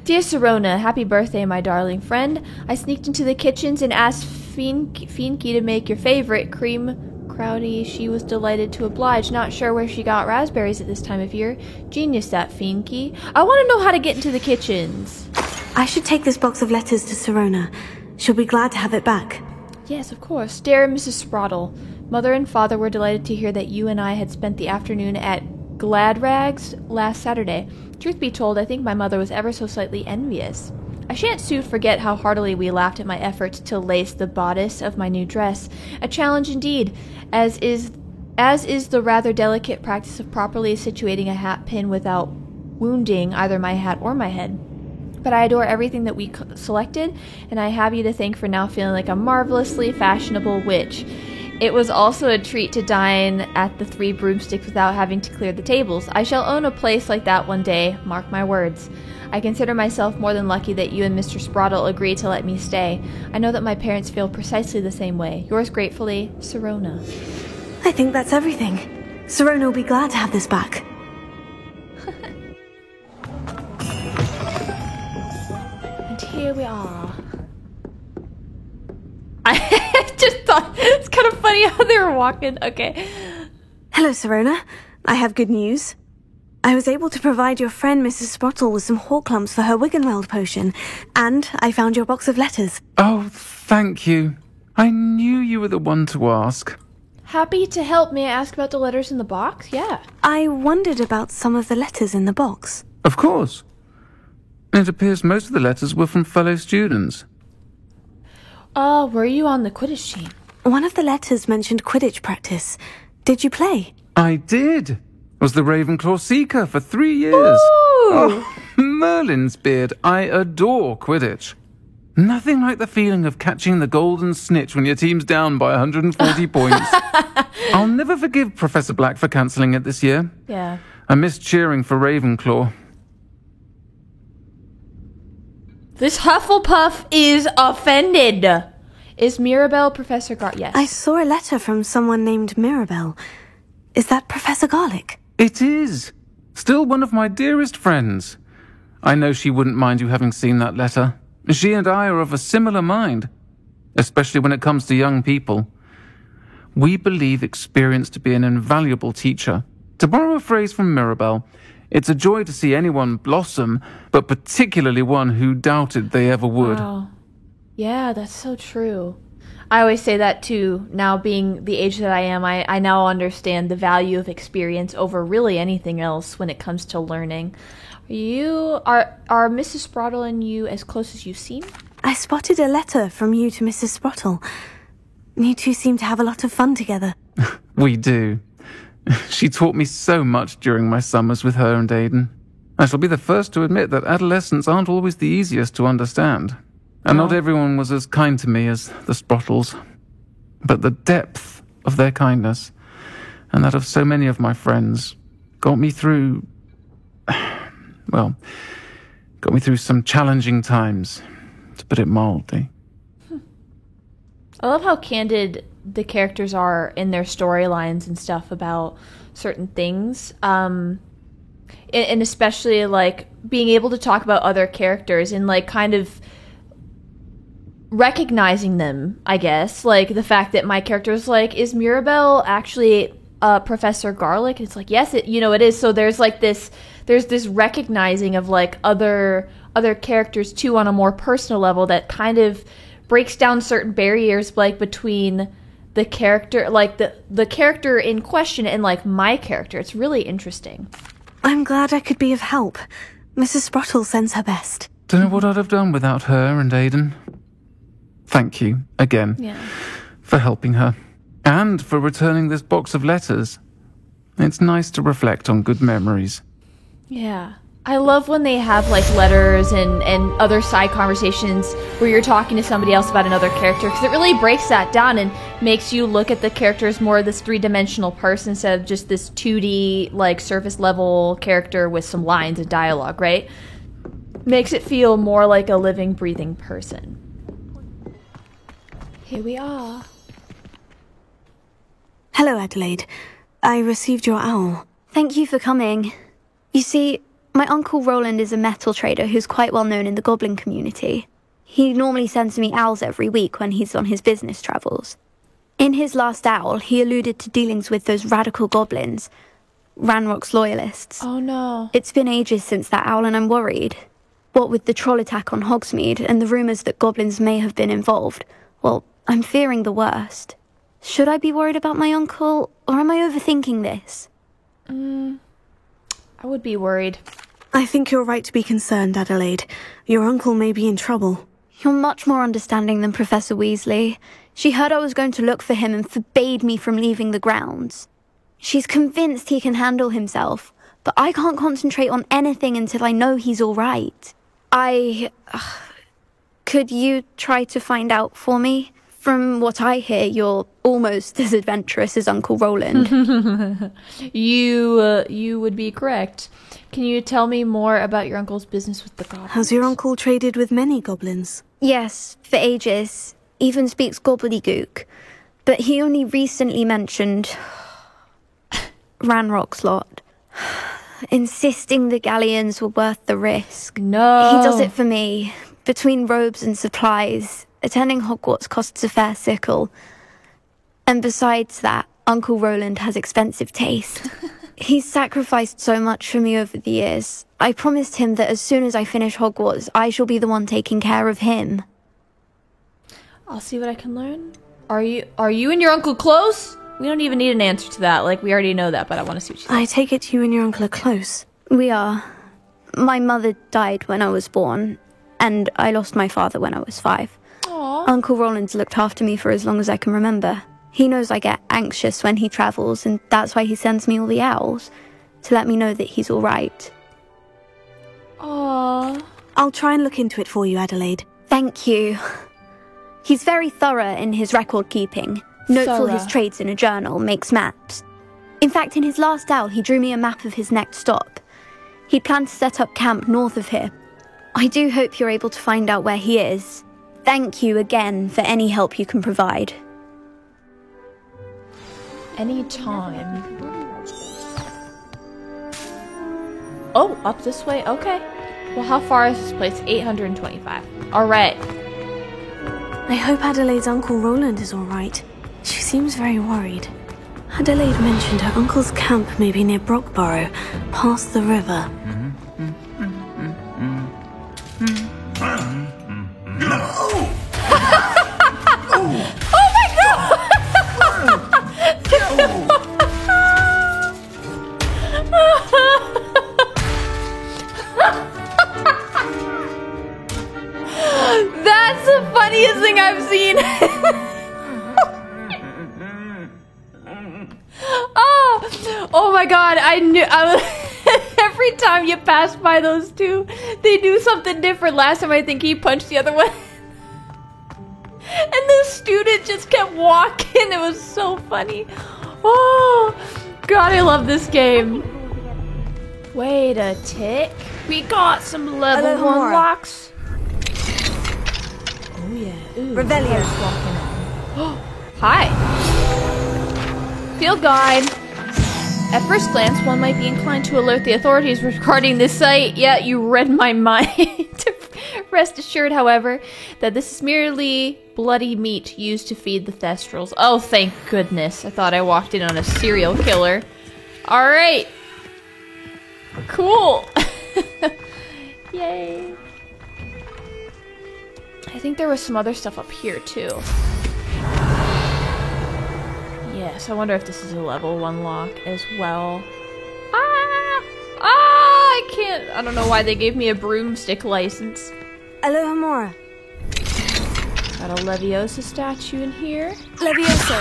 Dear Sirona, happy birthday, my darling friend. I sneaked into the kitchens and asked Fienke to make your favorite cream crowdy. She was delighted to oblige, not sure where she got raspberries at this time of year. Genius, that Fienke. I want to know how to get into the kitchens. I should take this box of letters to Sirona. She'll be glad to have it back. Yes, of course. Dear Mrs. Sprottle, Mother and Father were delighted to hear that you and I had spent the afternoon at Gladrags last Saturday. Truth be told, I think my mother was ever so slightly envious. I shan't soon forget how heartily we laughed at my efforts to lace the bodice of my new dress. A challenge indeed, as is the rather delicate practice of properly situating a hat pin without wounding either my hat or my head. But I adore everything that we selected, and I have you to thank for now feeling like a marvelously fashionable witch. It was also a treat to dine at the Three Broomsticks without having to clear the tables. I shall own a place like that one day, mark my words. I consider myself more than lucky that you and Mr. Sprottle agreed to let me stay. I know that my parents feel precisely the same way. Yours gratefully, Sirona. I think that's everything. Sirona will be glad to have this back. And here we are. I just thought it's kind of funny how they were walking. Okay. Hello, Sirona. I have good news. I was able to provide your friend Mrs. Sprottle with some Horklumps for her Wiggenweld potion, and I found your box of letters. Oh, thank you. I knew you were the one to ask. Happy to help. May I ask about the letters in the box? Yeah. I wondered about some of the letters in the box. Of course. It appears most of the letters were from fellow students. Were you on the Quidditch team? One of the letters mentioned Quidditch practice. Did you play? I did. Was the Ravenclaw Seeker for 3 years. Ooh. Oh, Merlin's beard. I adore Quidditch. Nothing like the feeling of catching the golden snitch when your team's down by 140 points. I'll never forgive Professor Black for cancelling it this year. Yeah. I missed cheering for Ravenclaw. This Hufflepuff is offended. Is Mirabelle Professor Garlick? Yes. I saw a letter from someone named Mirabelle. Is that Professor Garlick? It is. Still one of my dearest friends. I know she wouldn't mind you having seen that letter. She and I are of a similar mind, especially when it comes to young people. We believe experience to be an invaluable teacher. To borrow a phrase from Mirabelle, it's a joy to see anyone blossom, but particularly one who doubted they ever would. Wow. Yeah, that's so true. I always say that too. Now, being the age that I am, I now understand the value of experience over really anything else when it comes to learning. Are Mrs. Sprottle and you as close as you seem? I spotted a letter from you to Mrs. Sprottle. You two seem to have a lot of fun together. We do. She taught me so much during my summers with her and Aiden. I shall be the first to admit that adolescents aren't always the easiest to understand. And not everyone was as kind to me as the Sprottles. But the depth of their kindness, and that of so many of my friends, got me through some challenging times, to put it mildly. I love how candid the characters are in their storylines and stuff about certain things. And especially, like, being able to talk about other characters and, like, kind of recognizing them, I guess. Like, the fact that my character is like, is Mirabelle actually Professor Garlick? And it's like, yes, it is. So there's, like, there's this recognizing of, like, other characters, too, on a more personal level that kind of breaks down certain barriers, like, between the character, like, the character in question and, like, my character. It's really interesting. I'm glad I could be of help. Mrs. Sprottle sends her best. Don't know what I'd have done without her and Aiden. Thank you, again, for helping her. And for returning this box of letters. It's nice to reflect on good memories. Yeah. I love when they have, like, letters and other side conversations where you're talking to somebody else about another character, because it really breaks that down and makes you look at the character as more of this three-dimensional person instead of just this 2D, like, surface-level character with some lines and dialogue, right? Makes it feel more like a living, breathing person. Here we are. Hello, Adelaide. I received your owl. Thank you for coming. You see, my Uncle Roland is a metal trader who's quite well known in the goblin community. He normally sends me owls every week when he's on his business travels. In his last owl, he alluded to dealings with those radical goblins, Ranrock's loyalists. Oh no. It's been ages since that owl and I'm worried. What with the troll attack on Hogsmeade and the rumours that goblins may have been involved, well, I'm fearing the worst. Should I be worried about my uncle, or am I overthinking this? I would be worried. I think you're right to be concerned, Adelaide. Your uncle may be in trouble. You're much more understanding than Professor Weasley. She heard I was going to look for him and forbade me from leaving the grounds. She's convinced he can handle himself, but I can't concentrate on anything until I know he's all right. Could you try to find out for me? From what I hear, you're almost as adventurous as Uncle Roland. You would be correct. Can you tell me more about your uncle's business with the goblins? Has your uncle traded with many goblins? Yes, for ages. Even speaks gobbledygook. But he only recently mentioned Ranrock's lot. Insisting the galleons were worth the risk. No. He does it for me. Between robes and supplies, attending Hogwarts costs a fair sickle. And besides that, Uncle Roland has expensive taste. He's sacrificed so much for me over the years. I promised him that as soon as I finish Hogwarts, I shall be the one taking care of him. I'll see what I can learn. Are you and your uncle close? We don't even need an answer to that. Like, we already know that, but I want to see what you say. I take it you and your uncle are close. We are. My mother died when I was born, and I lost my father when I was 5. Aww. Uncle Roland's looked after me for as long as I can remember. He knows I get anxious when he travels, and that's why he sends me all the owls, to let me know that he's all right. Aww. I'll try and look into it for you, Adelaide. Thank you. He's very thorough in his record keeping. Notes all his trades in a journal, makes maps. In fact, in his last owl, he drew me a map of his next stop. He'd planned to set up camp north of here. I do hope you're able to find out where he is. Thank you again for any help you can provide. Anytime. Oh, up this way? Okay. Well, how far is this place? 825. Alright. I hope Adelaide's Uncle Roland is all right. She seems very worried. Adelaide mentioned her uncle's camp may be near Brockborough, past the river. Oh mine! Oh my god, I knew every time you pass by those two, they do something different. Last time I think he punched the other one. And the student just kept walking. It was so funny. Oh god, I love this game. Wait a tick. We got some level 1 locks. Oh yeah. Ooh, Revelio. Hi. Field guide. At first glance, one might be inclined to alert the authorities regarding this site. Yeah, you read my mind. Rest assured, however, that this is merely bloody meat used to feed the Thestrals. Oh, thank goodness. I thought I walked in on a serial killer. Alright. Cool. Yay. I think there was some other stuff up here, too. Yes, I wonder if this is a level 1 lock as well. I can't. I don't know why they gave me a broomstick license. Alohomora. Got a Leviosa statue in here. Levioso.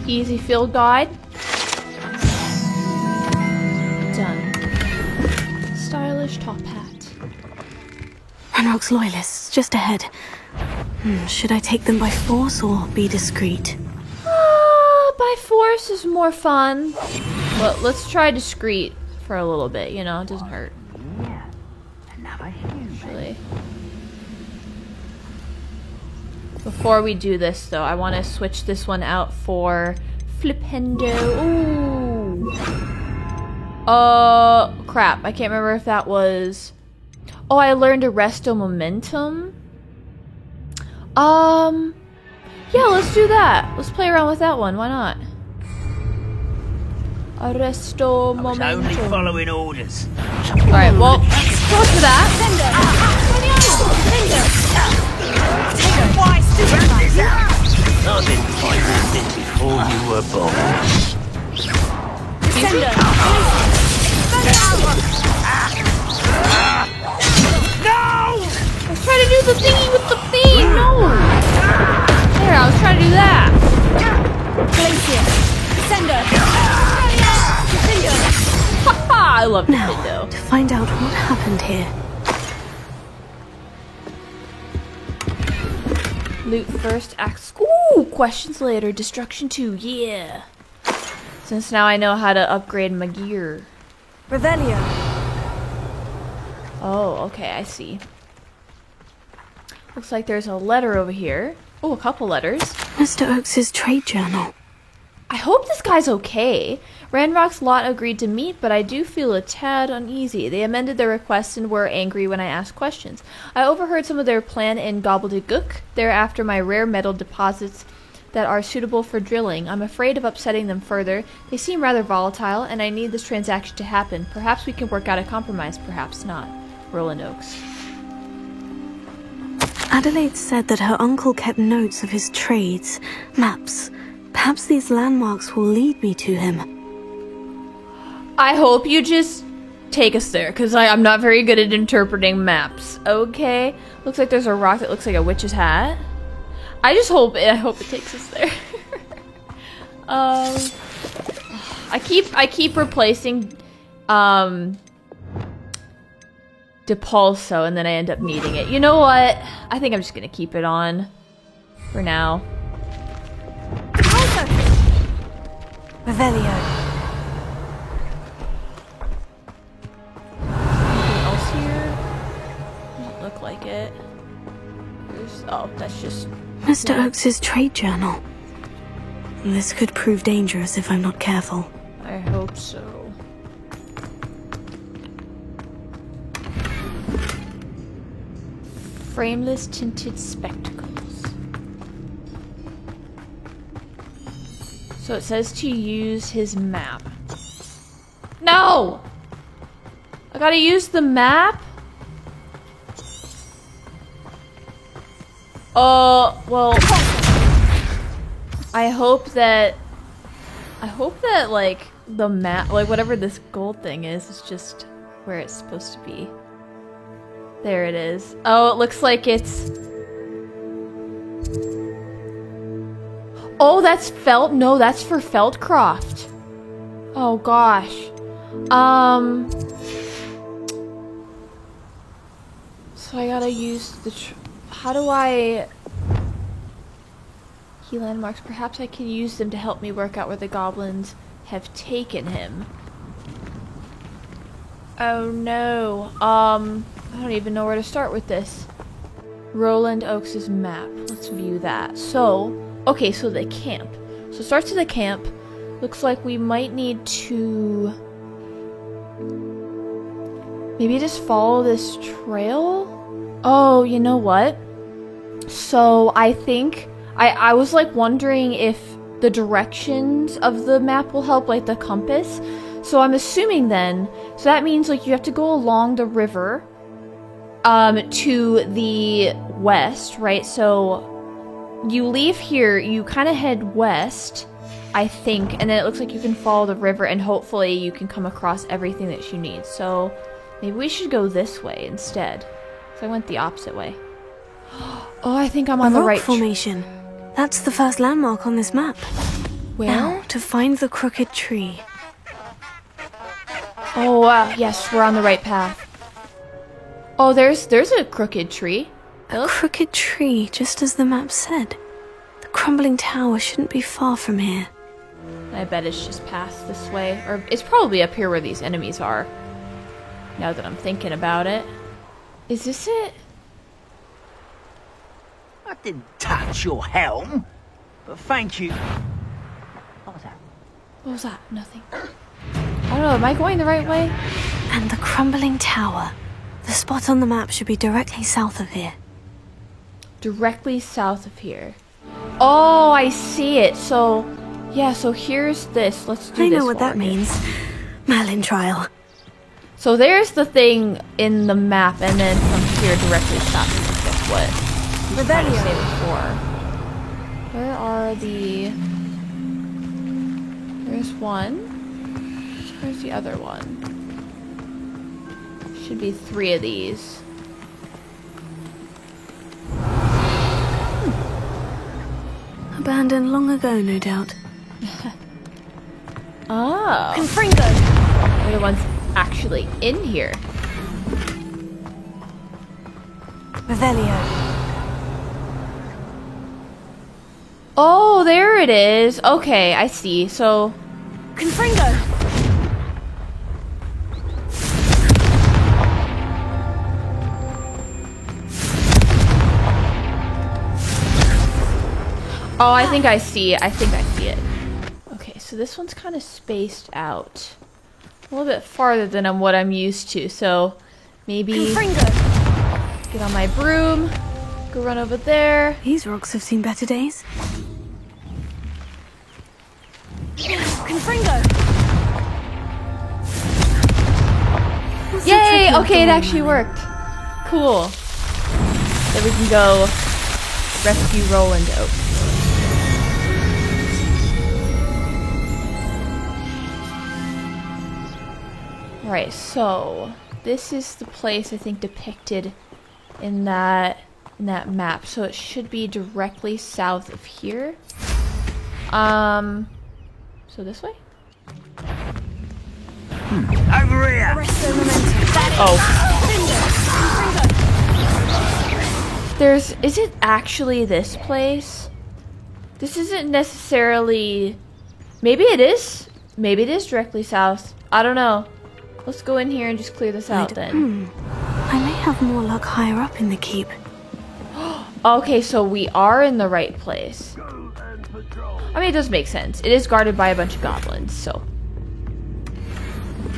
Easy field guide. Done. Stylish top hat. Ranrock's loyalists, just ahead. Should I take them by force or be discreet? By force is more fun. But let's try discreet for a little bit, you know, it doesn't hurt. Actually. Before we do this though, I want to switch this one out for Flipendo. Ooh. Crap. I can't remember if that was... Oh, I learned Arresto Momentum. Yeah, let's do that. Let's play around with that one. Why not? Arresto Momentum. Only following orders. Alright, well, go for that. I didn't find this before you were born. No! I was trying to do the thingy with the thing. No! There, I was trying to do that. Glacier. Sender. Haha, I love Now, Nintendo. to find out what happened here. Loot first, ask. Ooh, questions later. Destruction 2, yeah. Since now I know how to upgrade my gear. Revelio. Oh, okay, I see. Looks like there's a letter over here. Oh, a couple letters. Mr. Oakes' trade journal. I hope this guy's okay. Ranrock's lot agreed to meet, but I do feel a tad uneasy. They amended their request and were angry when I asked questions. I overheard some of their plan in Gobbledygook. They're after my rare metal deposits that are suitable for drilling. I'm afraid of upsetting them further. They seem rather volatile, and I need this transaction to happen. Perhaps we can work out a compromise, perhaps not. Roland Oakes. Adelaide said that her uncle kept notes of his trades, maps. Perhaps these landmarks will lead me to him. I hope you just take us there, because I'm not very good at interpreting maps. Okay. Looks like there's a rock that looks like a witch's hat. I hope it takes us there. I keep replacing Depulso and then I end up needing it. You know what? I think I'm just gonna keep it on for now. Revelio. Anything else here? Doesn't look like it. Oh, that's just... Mr. Oakes' trade journal. This could prove dangerous if I'm not careful. I hope so. Frameless tinted spectacles. So it says to use his map. No! I gotta use the map? Well... I hope that, like, the map, like, whatever this gold thing is just where it's supposed to be. There it is. Oh, it looks like it's Oh, that's Felt. No, that's for Feldcroft. Oh gosh. So I gotta use the. How do I? Key landmarks. Perhaps I can use them to help me work out where the goblins have taken him. Oh no. I don't even know where to start with this. Roland Oaks' map. Let's view that. So, okay, so the camp. So it starts at the camp. Looks like we might need to maybe just follow this trail. Oh, you know what? So I think I was like wondering if the directions of the map will help, like the compass. So I'm assuming then, so that means like you have to go along the river to the west, right? So you leave here, you kind of head west, I think, and then it looks like you can follow the river and hopefully you can come across everything that you need. So maybe we should go this way instead. So I went the opposite way. Oh, I think I'm on the right formation. That's the first landmark on this map. Where? Now, to find the crooked tree. Oh, yes, we're on the right path. Oh, there's a crooked tree. A crooked tree, just as the map said. The crumbling tower shouldn't be far from here. I bet it's just past this way. Or it's probably up here where these enemies are. Now that I'm thinking about it. Is this it? I didn't touch your helm, but thank you. What was that? What was that? Nothing. I don't know, am I going the right way? And the crumbling tower. The spot on the map should be directly south of here. Directly south of here. Oh, I see it. So, yeah, so here's this. Let's do this. I know what that means. Merlin trial. So there's the thing in the map, and then from here directly south. Guess what? You were trying to say before. Where are the... There's one. Where's the other one? Should be 3 of these. Abandoned long ago, no doubt. Oh. Confringo! They're the ones actually in here. Revelio. Oh, there it is. Okay, I see. So... Confringo! Oh, I think I see it. I think I see it. Okay, so this one's kind of spaced out. A little bit farther than what I'm used to, so maybe Confringo. Get on my broom, go run over there. These rocks have seen better days. Confringo. Yay! Okay, it actually worked. Cool. Then we can go rescue Roland Oaks. Right, so this is the place I think depicted in that map. So it should be directly south of here. So this way? Over here! Oh. Is it actually this place? This isn't necessarily, maybe it is directly south. I don't know. Let's go in here and just clear this out then. I may have more luck higher up in the keep. Okay, so we are in the right place. I mean, it does make sense. It is guarded by a bunch of goblins, so.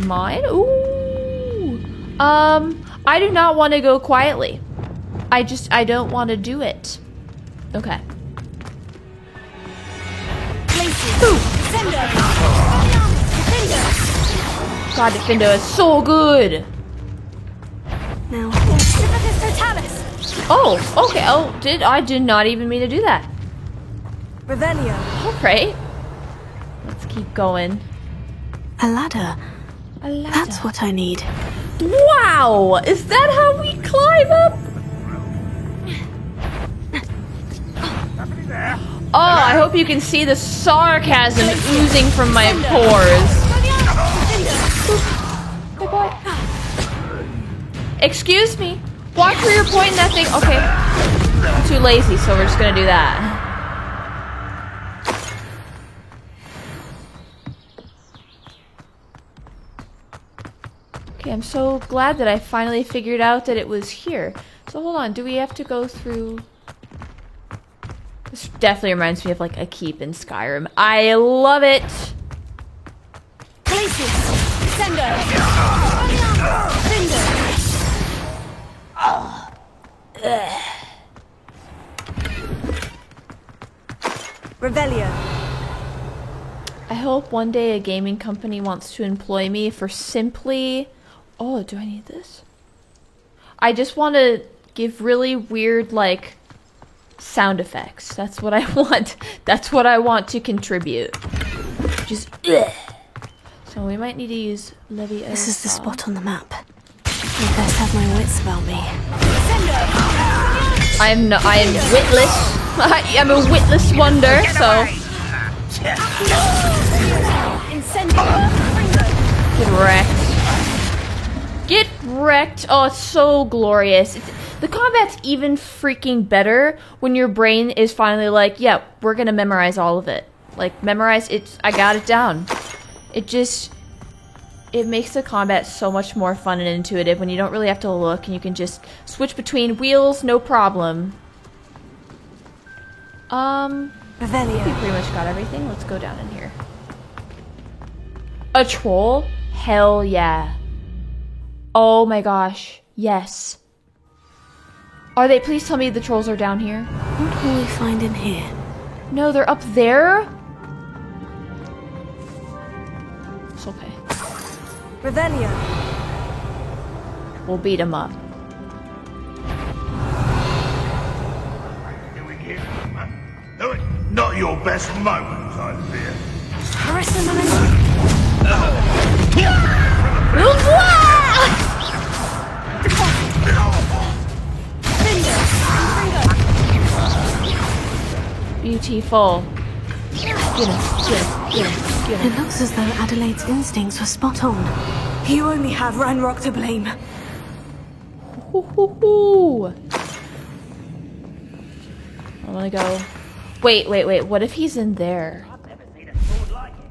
Mine? Ooh. I do not want to go quietly. I don't want to do it. Okay. God, Defendo is so good. Now, oh, okay. Oh, I did not even mean to do that. Revelio. All right. Let's keep going. a ladder. A ladder. That's what I need. Wow! Is that how we climb up? I hope you can see the sarcasm oozing from my pores. Good boy. Excuse me. Watch where you're pointing that thing. Okay. I'm too lazy, so we're just gonna do that. Okay, I'm so glad that I finally figured out that it was here. So hold on, do we have to go through... This definitely reminds me of like a keep in Skyrim. I love it! Places! Sendo! Sendo! Revelio. I hope one day a gaming company wants to employ me for simply... Oh, do I need this? I just want to give really weird, like, sound effects. That's what I want. That's what I want to contribute. Just... So we might need to use Leviosa. This is the spot on the map. I best have my wits about me. I am witless. I am a witless wonder, so... Get wrecked. Get wrecked. Oh, it's so glorious. The combat's even freaking better when your brain is finally like, yeah, we're gonna memorize all of it. Like, memorize it. I got it down. It makes the combat so much more fun and intuitive when you don't really have to look and you can just switch between wheels, no problem. We pretty much got everything. Let's go down in here. A troll? Hell yeah. Oh my gosh. Yes. Are they? Please tell me the trolls are down here. What will we find in here? No, they're up there? It's okay. Revelio. We'll beat them up. Not your best moment, I fear. Beautiful. Get him. It looks as though Adelaide's instincts were spot on. You only have Ranrock to blame. I wanna go. Wait. What if he's in there?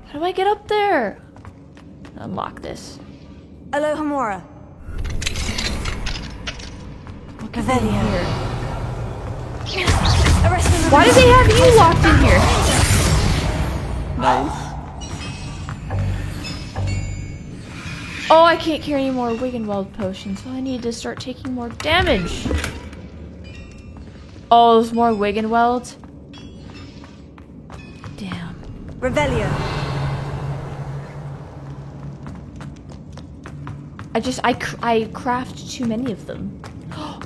How do I get up there? Unlock this. Alohomora. What can I do here? Arrest him. Why do they have you locked in here? Nice. Oh, I can't carry any more Wiggenweld potions, so I need to start taking more damage. Oh, there's more Wiggenweld? Damn. Revelio. I craft too many of them.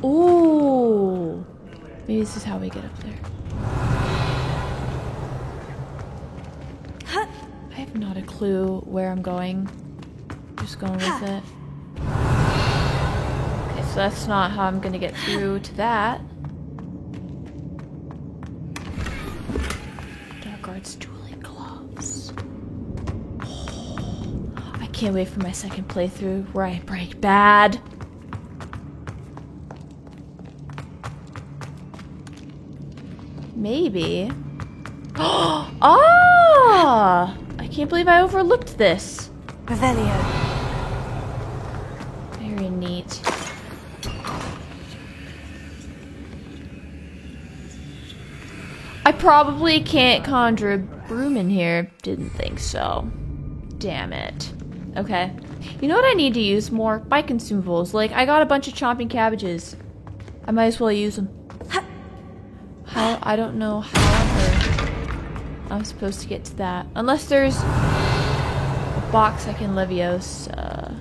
Ooh. Maybe this is how we get up there. I have not a clue where I'm going. Just going with it. Okay, so that's not how I'm gonna get through to that. Darkguard's dueling gloves. I can't wait for my second playthrough where I break bad. Maybe. Ah! I can't believe I overlooked this. Revelio. Very neat. I probably can't conjure a broom in here. Didn't think so. Damn it. Okay. You know what I need to use more? My consumables. Like, I got a bunch of chomping cabbages. I might as well use them. How? I don't know how I'm supposed to get to that. Unless there's a box I can Leviosa.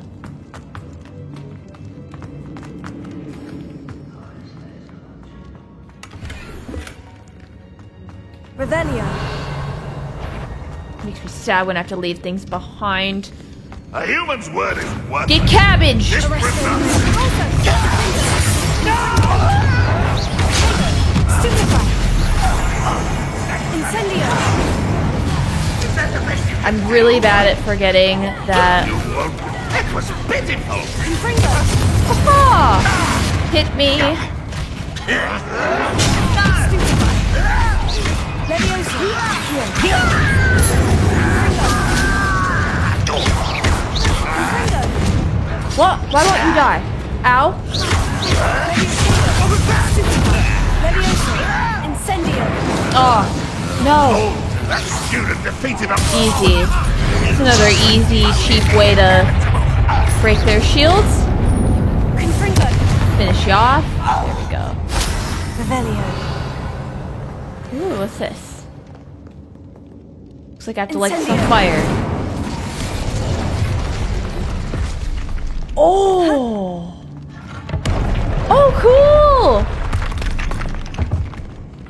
Revelio. Makes me sad when I have to leave things behind. A human's word is worth. Get cabbage! Incendio! I'm really bad at forgetting that. That was pitiful. Confringo! Ah! Hit me. Leviosa! What? Why won't you die? Ow. Leviosa! Incendio! Oh, no. That student defeated us. Easy. It's another easy, cheap way to break their shields. Confringo! Finish you off. There we go. Revelio! Ooh, what's this? Looks like I have to light some Incendio. fire. Oh! Oh, cool!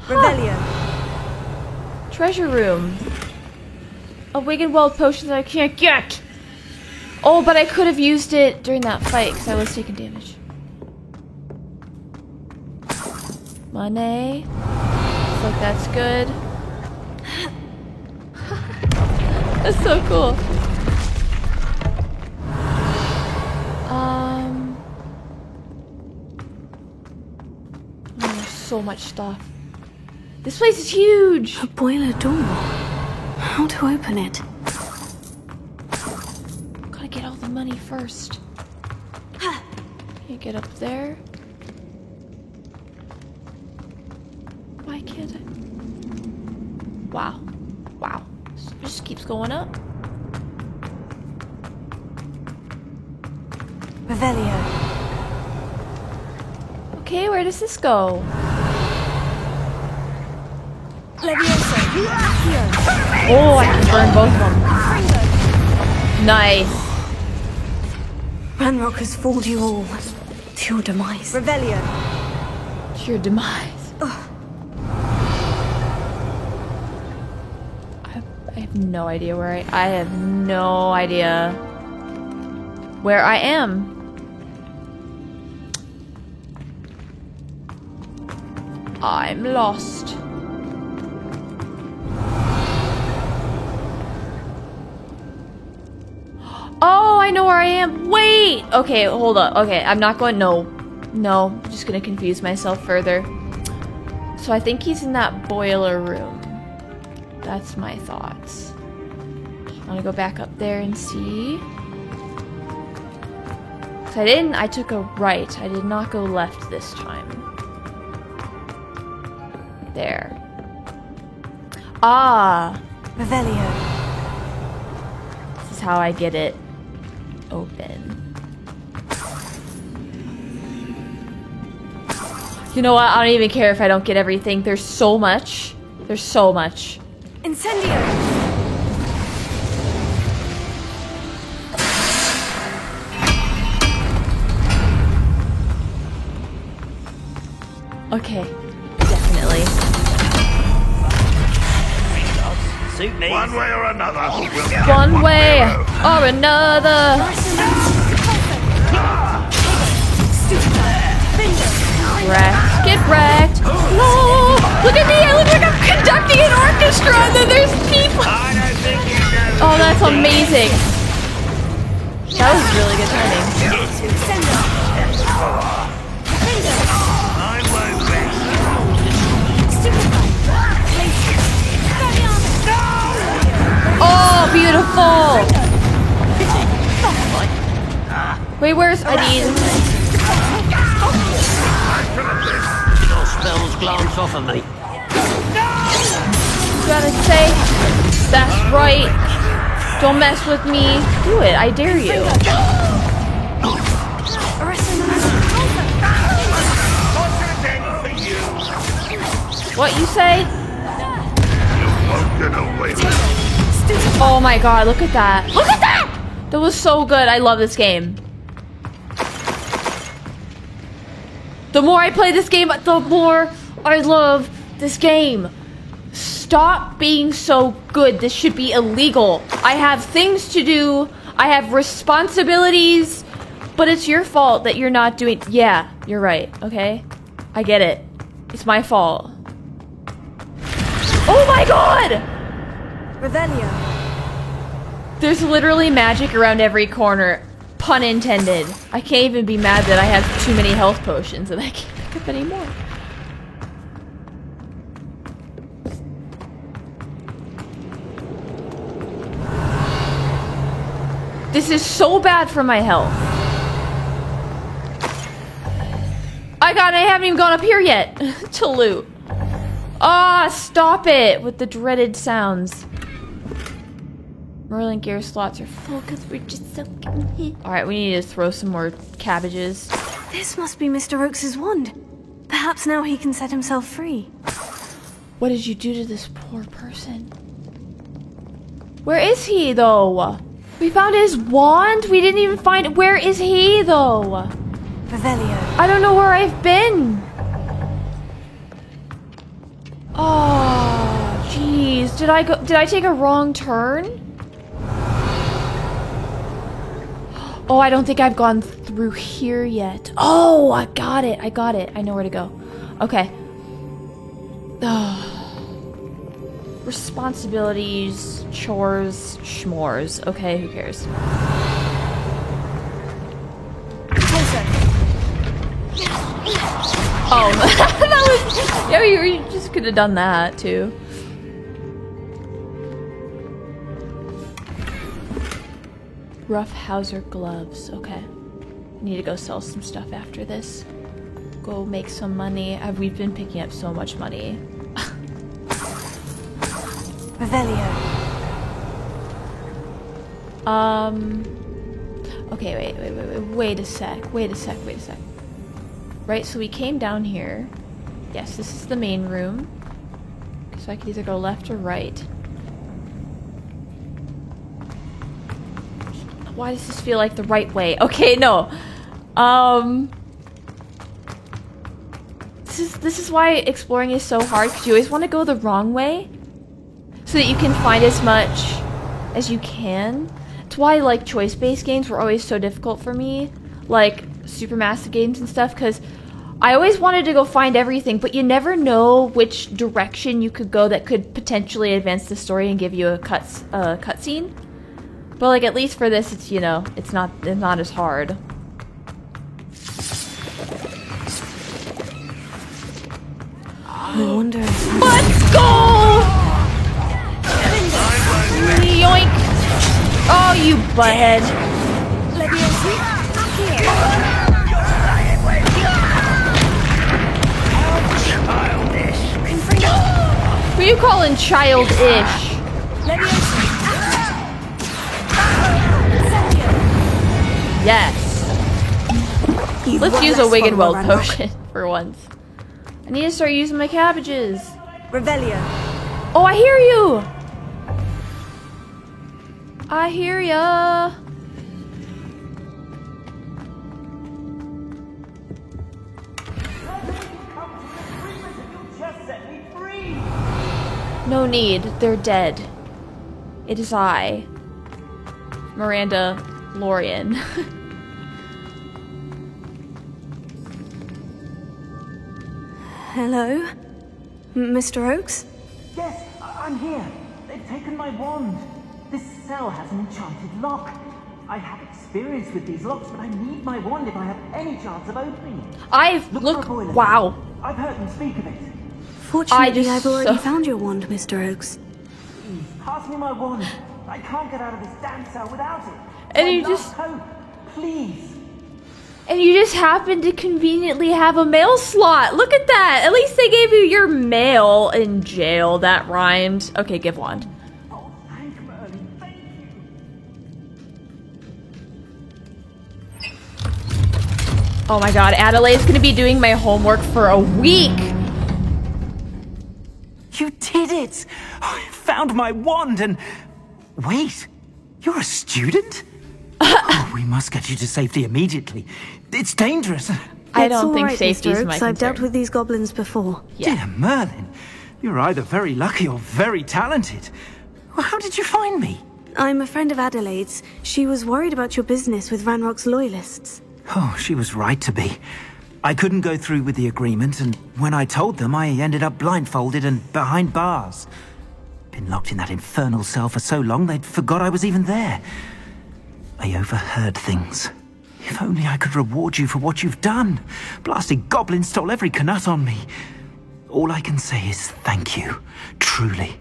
Revelio! Treasure room. A Wiggenweld potion that I can't get! Oh, but I could have used it during that fight because I was taking damage. Money. Looks like that's good. That's so cool. Oh, there's so much stuff. This place is huge. A boiler door. How to open it? Gotta get all the money first. Can't get up there. Why can't I? Wow. Wow. It just keeps going up. Revelio! Okay, where does this go? Leviosa! Here! Oh, I can burn both of them. Nice. Ranrock has fooled you all. To your demise. Revelio! To your demise. I have no idea where I have no idea where I am. I'm lost. Oh, I know where I am. Wait! Okay, hold up. Okay, I'm not going. No. No, I'm just gonna confuse myself further. So I think he's in that boiler room. That's my thoughts. I want to go back up there and see. I took a right. I did not go left this time. There. Ah! Revelio! This is how I get it open. You know what? I don't even care if I don't get everything. There's so much. There's so much. Incendio! Okay. Definitely. Suit me. One way or another. One way or another. Wrecked. Get wrecked. No! Look at me! I look like I'm conducting an orchestra and then there's people! Oh, that's amazing. That was really good timing. Oh, beautiful! Wait, where's I need? Your spells glance off of me. Gotta say, that's right. Don't mess with me. Do it, I dare you. What you say? Oh my god, look at that. Look at that! That was so good. I love this game. The more I play this game, the more I love this game. Stop being so good. This should be illegal. I have things to do. I have responsibilities. But it's your fault that you're not doing... Yeah, you're right, okay? I get it. It's my fault. Oh my my god! Revelio. There's literally magic around every corner. Pun intended. I can't even be mad that I have too many health potions and I can't pick up any more. This is so bad for my health. I haven't even gone up here yet to loot. Ah, stop it with the dreaded sounds. Merlin gear slots are full because we're just so... Alright, we need to throw some more cabbages. This must be Mr. Oakes' wand. Perhaps now he can set himself free. What did you do to this poor person? Where is he, though? We found his wand? We didn't even find... Where is he, though? Revelio. I don't know where I've been. Oh, jeez. Did I take a wrong turn? Oh, I don't think I've gone through here yet. Oh, I got it. I know where to go. Okay. Responsibilities, chores, schmores. Okay, who cares? Oh, that was... Yeah, you just could have done that, too. Roughhouser gloves. Okay. I need to go sell some stuff after this. Go make some money. We've been picking up so much money. Revelio. Okay, wait a sec. Right, so we came down here. Yes, this is the main room. So I could either go left or right. Why does this feel like the right way? Okay, no. This is why exploring is so hard, because you always want to go the wrong way so that you can find as much as you can. It's why like choice-based games were always so difficult for me, like Supermassive games and stuff, because I always wanted to go find everything, but you never know which direction you could go that could potentially advance the story and give you a cutscene. But like at least for this, it's, you know, it's not as hard. I wonder if... Let's go! Yoink! Oh, you butthead! Who are you calling childish? Yes. Let's use a Wig and Weld potion for once. I need to start using my cabbages. Revelio. Oh, I hear you! I hear ya! No need, they're dead. It is I, Miranda Lorian. Hello? Mr. Oakes? Yes, I'm here. They've taken my wand. This cell has an enchanted lock. I have experience with these locks, but I need my wand if I have any chance of opening it. Look, wow. I've heard them speak of it. Fortunately, I've already found your wand, Mr. Oakes. Please, pass me my wand. I can't get out of this damn cell without it. And you just... hope. Please. And you just happen to conveniently have a mail slot. Look at that. At least they gave you your mail in jail. That rhymed. Okay, give wand. Oh, thank Merlin. Thank you. Oh my god, Adelaide's gonna be doing my homework for a week. You did it! I found my wand and... Wait, you're a student? Oh, we must get you to safety immediately. It's dangerous. I don't think safety is my concern. I've dealt with these goblins before. Yeah. Dear Merlin, you're either very lucky or very talented. Well, how did you find me? I'm a friend of Adelaide's. She was worried about your business with Ranrock's loyalists. Oh, she was right to be. I couldn't go through with the agreement, and when I told them, I ended up blindfolded and behind bars. Been locked in that infernal cell for so long they'd forgot I was even there. I overheard things. If only I could reward you for what you've done. Blasted goblin stole every Knut on me. All I can say is thank you. Truly.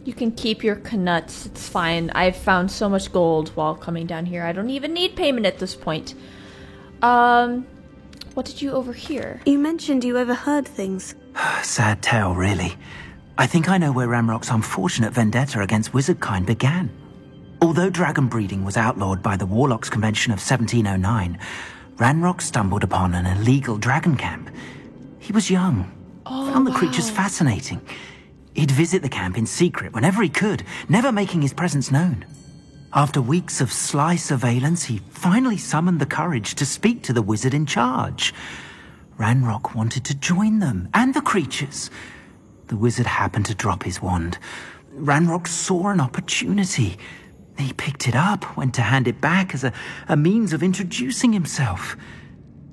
You can keep your Knuts. It's fine. I've found so much gold while coming down here. I don't even need payment at this point. What did you overhear? You mentioned you overheard things. Sad tale, really. I think I know where Ranrock's unfortunate vendetta against wizardkind began. Although dragon breeding was outlawed by the Warlocks Convention of 1709, Ranrock stumbled upon an illegal dragon camp. He was young, found the creatures fascinating. He'd visit the camp in secret whenever he could, never making his presence known. After weeks of sly surveillance, he finally summoned the courage to speak to the wizard in charge. Ranrock wanted to join them, and the creatures. The wizard happened to drop his wand. Ranrock saw an opportunity. He picked it up, went to hand it back as a means of introducing himself.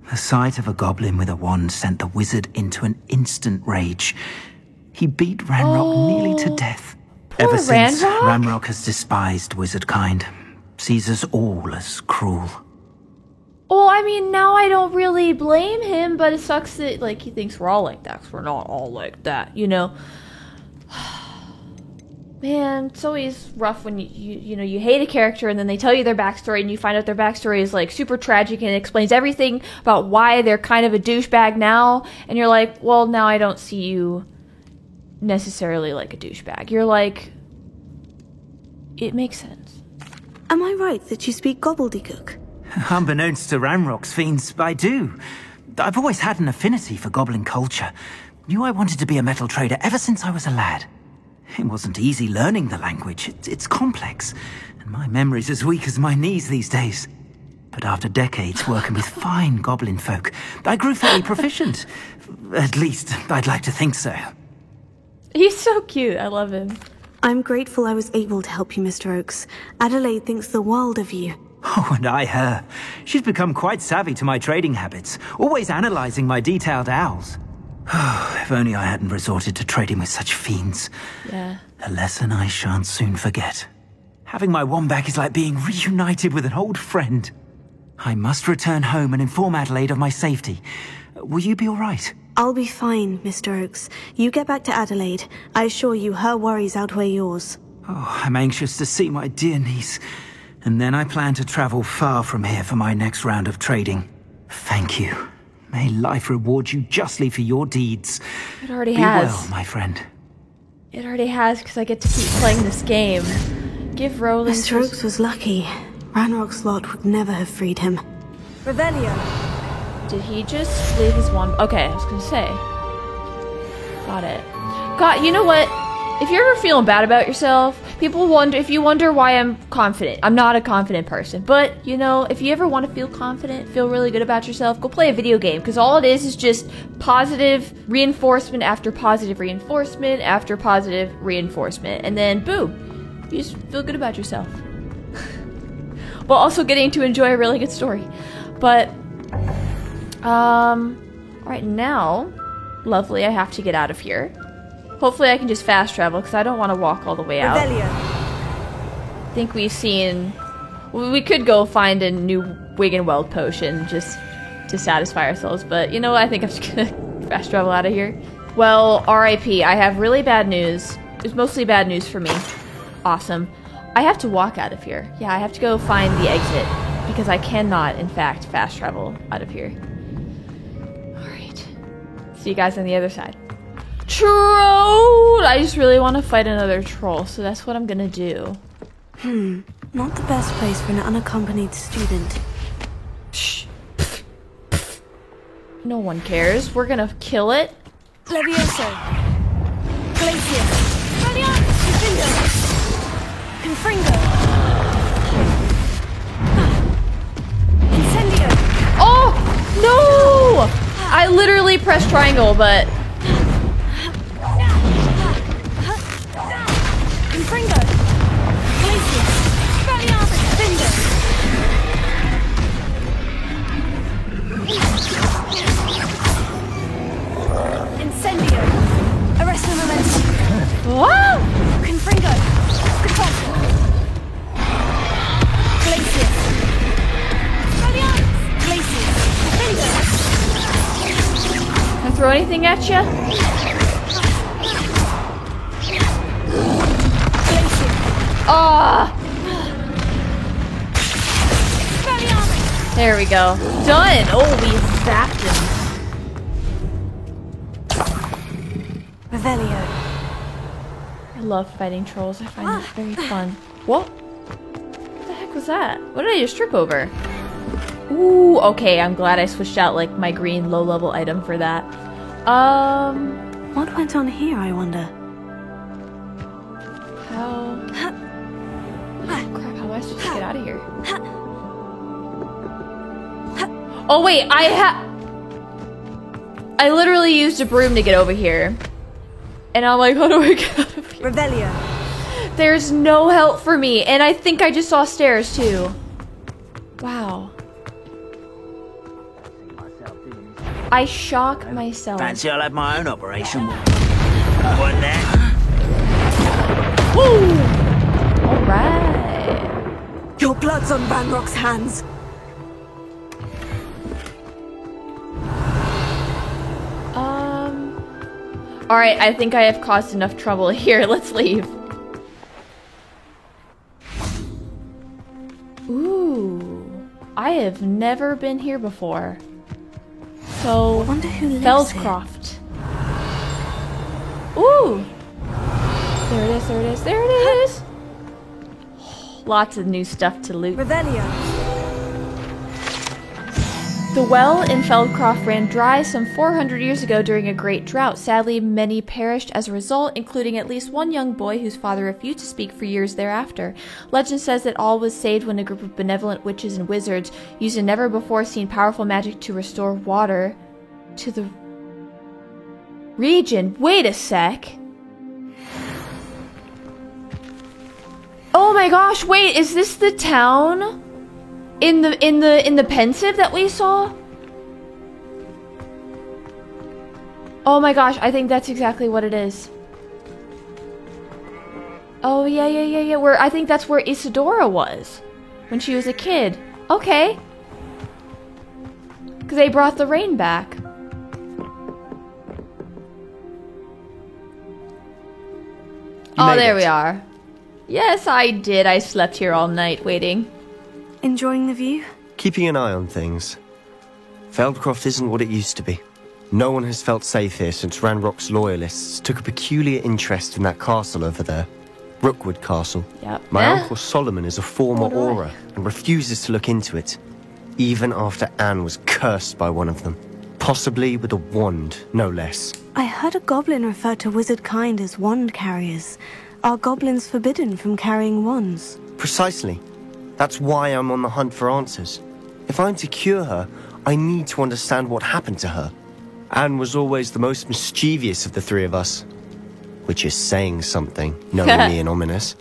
The sight of a goblin with a wand sent the wizard into an instant rage. He beat Ranrock nearly to death. Ever since, Ranrock has despised wizardkind. Sees us all as cruel. Well, I mean, now I don't really blame him, but it sucks that, like, he thinks we're all like that, 'cause we're not all like that, you know? Man, it's always rough when you hate a character and then they tell you their backstory and you find out their backstory is, like, super tragic and it explains everything about why they're kind of a douchebag now, and you're like, well, now I don't see you necessarily like a douchebag. You're like, it makes sense. Am I right that you speak gobbledygook? Unbeknownst to Ranrock's fiends, I do. I've always had an affinity for goblin culture. Knew I wanted to be a metal trader ever since I was a lad. It wasn't easy learning the language. It's complex, and my memory's as weak as my knees these days. But after decades working with fine goblin folk, I grew fairly proficient. At least, I'd like to think so. He's so cute. I love him. I'm grateful I was able to help you, Mr. Oakes. Adelaide thinks the world of you. Oh, and I her. She's become quite savvy to my trading habits, always analysing my detailed owls. If only I hadn't resorted to trading with such fiends. Yeah. A lesson I shan't soon forget. Having my wand back is like being reunited with an old friend. I must return home and inform Adelaide of my safety. Will you be all right? I'll be fine, Mr. Oakes. You get back to Adelaide. I assure you her worries outweigh yours. Oh, I'm anxious to see my dear niece. And then I plan to travel far from here for my next round of trading. Thank you. May life reward you justly for your deeds. It already Be has. well, my friend. It already has, because I get to keep playing this game. Give Roland... Mr. Oakes was lucky. Ranrock's lot would never have freed him. Revelio. Did he just leave his wand? Okay, I was gonna say. Got it. God, you know what? If you're ever feeling bad about yourself, people wonder, if you wonder why I'm confident. I'm not a confident person. But, you know, if you ever want to feel confident, feel really good about yourself, go play a video game. Because all it is just positive reinforcement after positive reinforcement after positive reinforcement. And then, boom, you just feel good about yourself. While also getting to enjoy a really good story. But... right now, lovely, I have to get out of here. Hopefully I can just fast travel, because I don't want to walk all the way out. Revelio. I think we've seen... We could go find a new Wiggenweld potion, just to satisfy ourselves, but you know what, I think I'm just gonna fast travel out of here. Well, R.I.P. I have really bad news. It's mostly bad news for me. Awesome. I have to walk out of here. Yeah, I have to go find the exit, because I cannot, in fact, fast travel out of here. See you guys on the other side. Troll! I just really want to fight another troll, so that's what I'm gonna do. Not the best place for an unaccompanied student. Shh. No one cares. We're gonna kill it. Levioso. Glacius. Valiant. Confringo. Incendio. Oh! No! I literally pressed triangle, but... Confringo. Glacius. Valiant. Findo. Incendio. Arresto momentum. Wow! anything at you? Ah! There we go. Done! Oh, we zapped him. Revelio. I love fighting trolls. I find it very fun. What? What the heck was that? What did I just trip over? Ooh, okay. I'm glad I switched out like my green low-level item for that. What went on here, I wonder? How? Oh, crap, how am I supposed to get out of here? Oh wait, I literally used a broom to get over here. And I'm like, how do I get out of here? Revelio. There's no help for me, and I think I just saw stairs too. Wow. I shock myself. Fancy I'll have my own operation. One there. Woo! Alright. Your blood's on Ranrock's hands. Alright, I think I have caused enough trouble here. Let's leave. Ooh. I have never been here before. So, I wonder who lives Feldcroft. Ooh! There it is, there it is, there it is! Lots of new stuff to loot. Revelio. The well in Feldcroft ran dry some 400 years ago during a great drought. Sadly, many perished as a result, including at least one young boy whose father refused to speak for years thereafter. Legend says that all was saved when a group of benevolent witches and wizards used a never-before-seen powerful magic to restore water to the region. Wait a sec. Oh my gosh, wait, is this the town? In the pensive that we saw? Oh my gosh, I think that's exactly what it is. Oh yeah. I think that's where Isadora was when she was a kid. Okay. Because they brought the rain back. Oh, there we are. Yes, I did. I slept here all night waiting. Enjoying the view? Keeping an eye on things. Feldcroft isn't what it used to be. No one has felt safe here since Ranrock's loyalists took a peculiar interest in that castle over there. Rookwood Castle. Yep. My uncle Solomon is a former Auror and refuses to look into it, even after Anne was cursed by one of them. Possibly with a wand, no less. I heard a goblin refer to wizard kind as wand carriers. Are goblins forbidden from carrying wands? Precisely. That's why I'm on the hunt for answers. If I'm to cure her, I need to understand what happened to her. Anne was always the most mischievous of the three of us. Which is saying something, knowing me and ominous.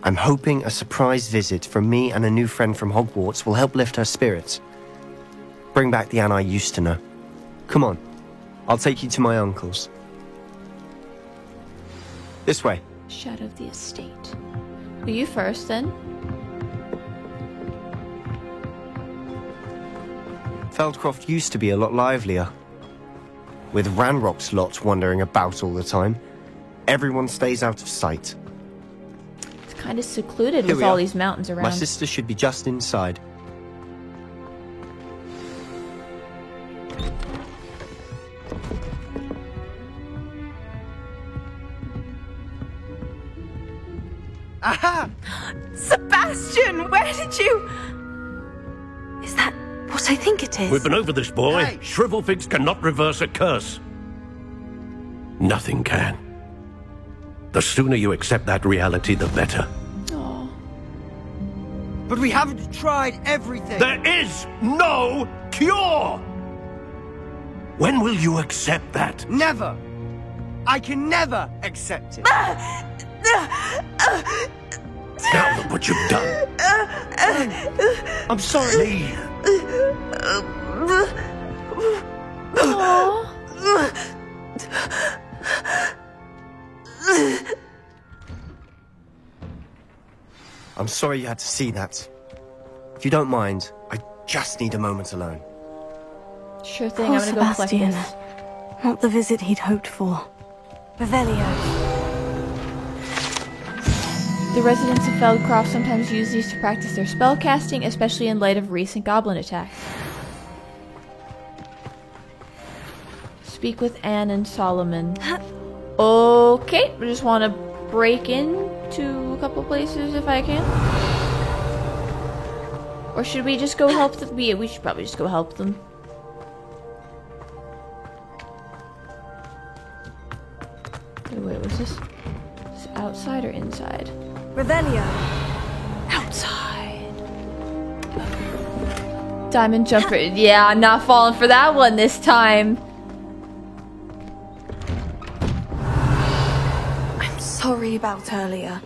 I'm hoping a surprise visit from me and a new friend from Hogwarts will help lift her spirits. Bring back the Anne I used to know. Come on, I'll take you to my uncle's. This way. Shadow of the estate. Will you first then? Feldcroft used to be a lot livelier. With Ranrock's lot wandering about all the time, everyone stays out of sight. It's kind of secluded Here with we all are. these mountains around. My sister should be just inside. Aha! Sebastian, where did you... Is that what I think it is? We've been over this, boy. Hey. Shrivelfigs cannot reverse a curse. Nothing can. The sooner you accept that reality, the better. But we haven't tried everything. There is no cure! When will you accept that? Never. I can never accept it. Now look what you've done. I'm sorry. Leave. I'm sorry you had to see that. If you don't mind, I just need a moment alone. Sure thing, Poor I'm gonna go collect Sebastian. this. Not the visit he'd hoped for. Revelio. The residents of Feldcroft sometimes use these to practice their spellcasting, especially in light of recent goblin attacks. Speak with Anne and Solomon. Okay, I just want to break into a couple places if I can. Or should we just go help them? Yeah, we should probably just go help them. Wait, what's this? Is it outside or inside? Revelio. Outside. Diamond jumper. Yeah, I'm not falling for that one this time. I'm sorry about earlier.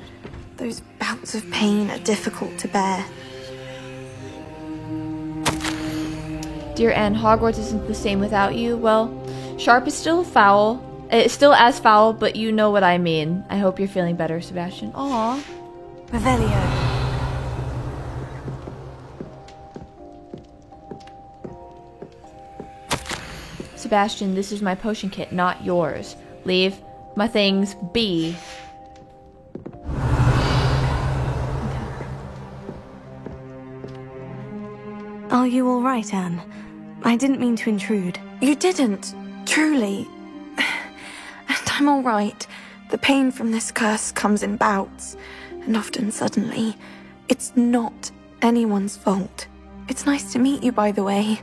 Those bouts of pain are difficult to bear. Dear Anne, Hogwarts isn't the same without you. Well, Sharp is still foul. It's still as foul, but you know what I mean. I hope you're feeling better, Sebastian. Aww. Revelio. Sebastian, this is my potion kit, not yours. Leave my things be. Are you all right, Anne? I didn't mean to intrude. You didn't, truly. And I'm all right. The pain from this curse comes in bouts, and often suddenly. It's not anyone's fault. It's nice to meet you, by the way.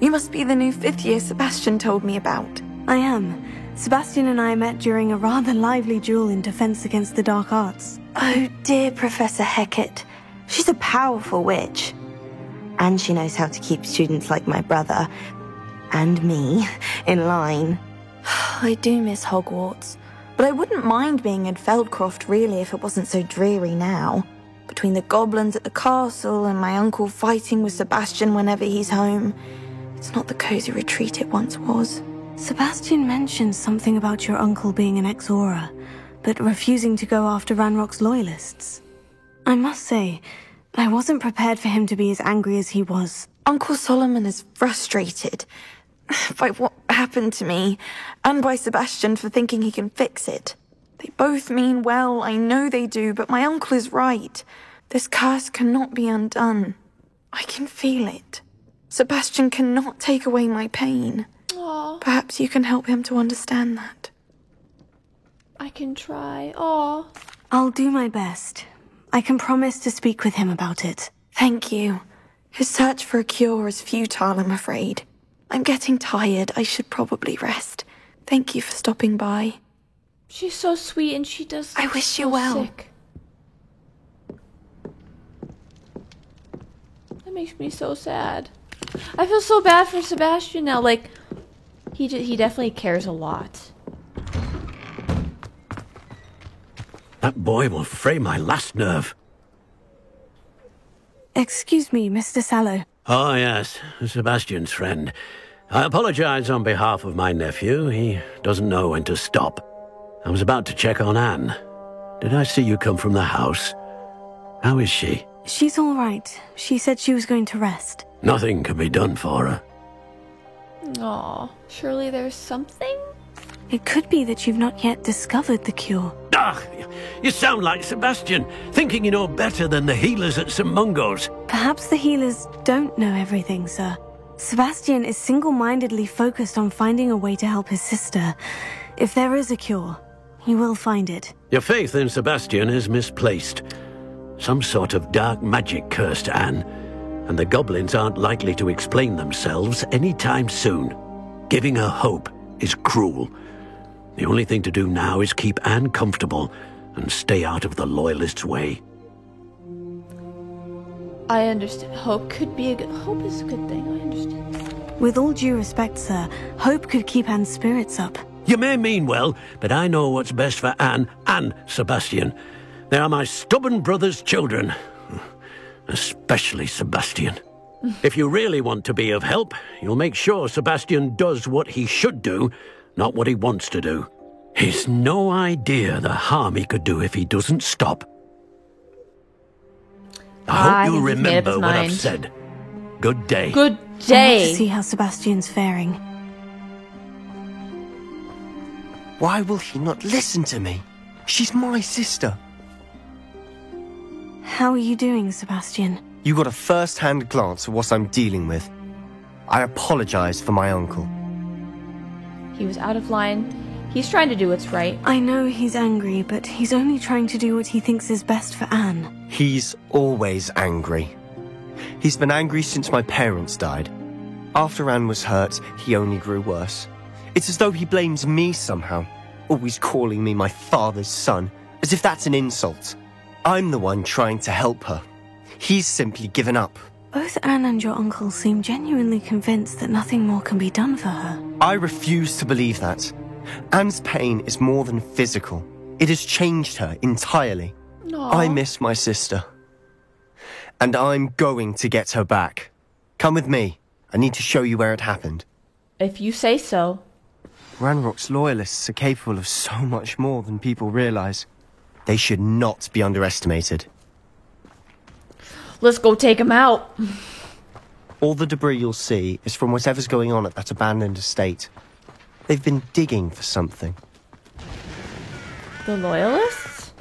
You must be the new 5th year Sebastian told me about. I am. Sebastian and I met during a rather lively duel in Defense Against the Dark Arts. Oh, dear Professor Hecat. She's a powerful witch. And she knows how to keep students like my brother, and me, in line. I do miss Hogwarts, but I wouldn't mind being in Feldcroft really if it wasn't so dreary now. Between the goblins at the castle and my uncle fighting with Sebastian whenever he's home, it's not the cozy retreat it once was. Sebastian mentioned something about your uncle being an ex-Auror, but refusing to go after Ranrock's loyalists. I must say, I wasn't prepared for him to be as angry as he was. Uncle Solomon is frustrated by what happened to me, and by Sebastian for thinking he can fix it. They both mean well, I know they do, but my uncle is right. This curse cannot be undone. I can feel it. Sebastian cannot take away my pain. Aww. Perhaps you can help him to understand that. I can try. Aww. I'll do my best. I can promise to speak with him about it. Thank you. His search for a cure is futile, I'm afraid. I'm getting tired. I should probably rest. Thank you for stopping by. She's so sweet and she does. I wish you well. Sick. That makes me so sad. I feel so bad for Sebastian now. Like, he definitely cares a lot. That boy will fray my last nerve. Excuse me, Mr. Sallow. Oh, yes, Sebastian's friend. I apologize on behalf of my nephew. He doesn't know when to stop. I was about to check on Anne. Did I see you come from the house? How is she? She's all right. She said she was going to rest. Nothing can be done for her. Aw, surely there's something? It could be that you've not yet discovered the cure. Ah, you sound like Sebastian, thinking you know better than the healers at St. Mungo's. Perhaps the healers don't know everything, sir. Sebastian is single-mindedly focused on finding a way to help his sister. If there is a cure, he will find it. Your faith in Sebastian is misplaced. Some sort of dark magic cursed Anne, and the goblins aren't likely to explain themselves anytime soon. Giving her hope is cruel. The only thing to do now is keep Anne comfortable and stay out of the Loyalists' way. I understand. Hope is a good thing. I understand. With all due respect, sir, hope could keep Anne's spirits up. You may mean well, but I know what's best for Anne and Sebastian. They are my stubborn brother's children. Especially Sebastian. If you really want to be of help, you'll make sure Sebastian does what he should do, not what he wants to do. He's no idea the harm he could do if he doesn't stop. I hope you remember what I've said. Good day. Good I'd like day. to see how Sebastian's faring. Why will he not listen to me? She's my sister. How are you doing, Sebastian? You got a first-hand glance at what I'm dealing with. I apologize for my uncle. He was out of line. He's trying to do what's right. I know he's angry, but he's only trying to do what he thinks is best for Anne. He's always angry. He's been angry since my parents died. After Anne was hurt, he only grew worse. It's as though he blames me somehow, always calling me my father's son, as if that's an insult. I'm the one trying to help her. He's simply given up. Both Anne and your uncle seem genuinely convinced that nothing more can be done for her. I refuse to believe that. Anne's pain is more than physical. It has changed her entirely. Aww. I miss my sister. And I'm going to get her back. Come with me. I need to show you where it happened. If you say so. Ranrock's loyalists are capable of so much more than people realize. They should not be underestimated. Let's go take him out. All the debris you'll see is from whatever's going on at that abandoned estate. They've been digging for something. The loyalists?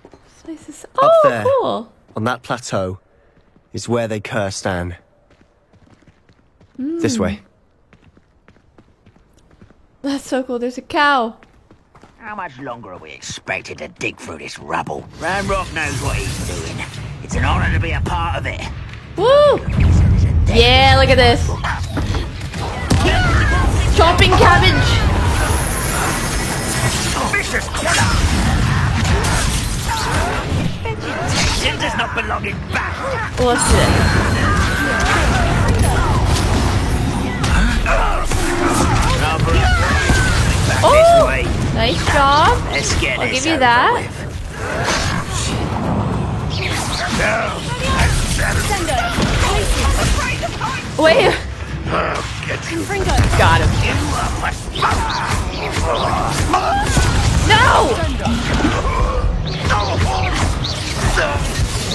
This place is... Up Oh, there, cool. on that plateau, is where they cursed Anne. This way. That's so cool. There's a cow. How much longer are we expected to dig through this rubble? Ranrock knows what he's doing. It's an honor to be a part of it. Woo! Yeah, look at this. Chopping cabbage. Vicious killer! It does not belong in back. Well, let's do it. Oh! Nice job. I'll give you that. Wait. Got him. No!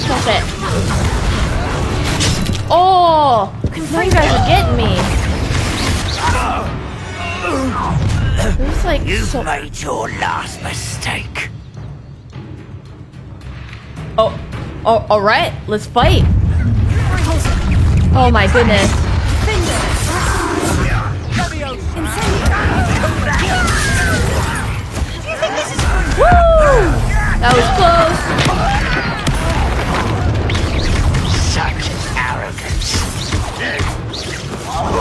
Stop it. Oh! Now you guys are getting me. There's like You've made your last mistake. Oh, all right. Let's fight. Oh my goodness. Woo! That was close. Such arrogance.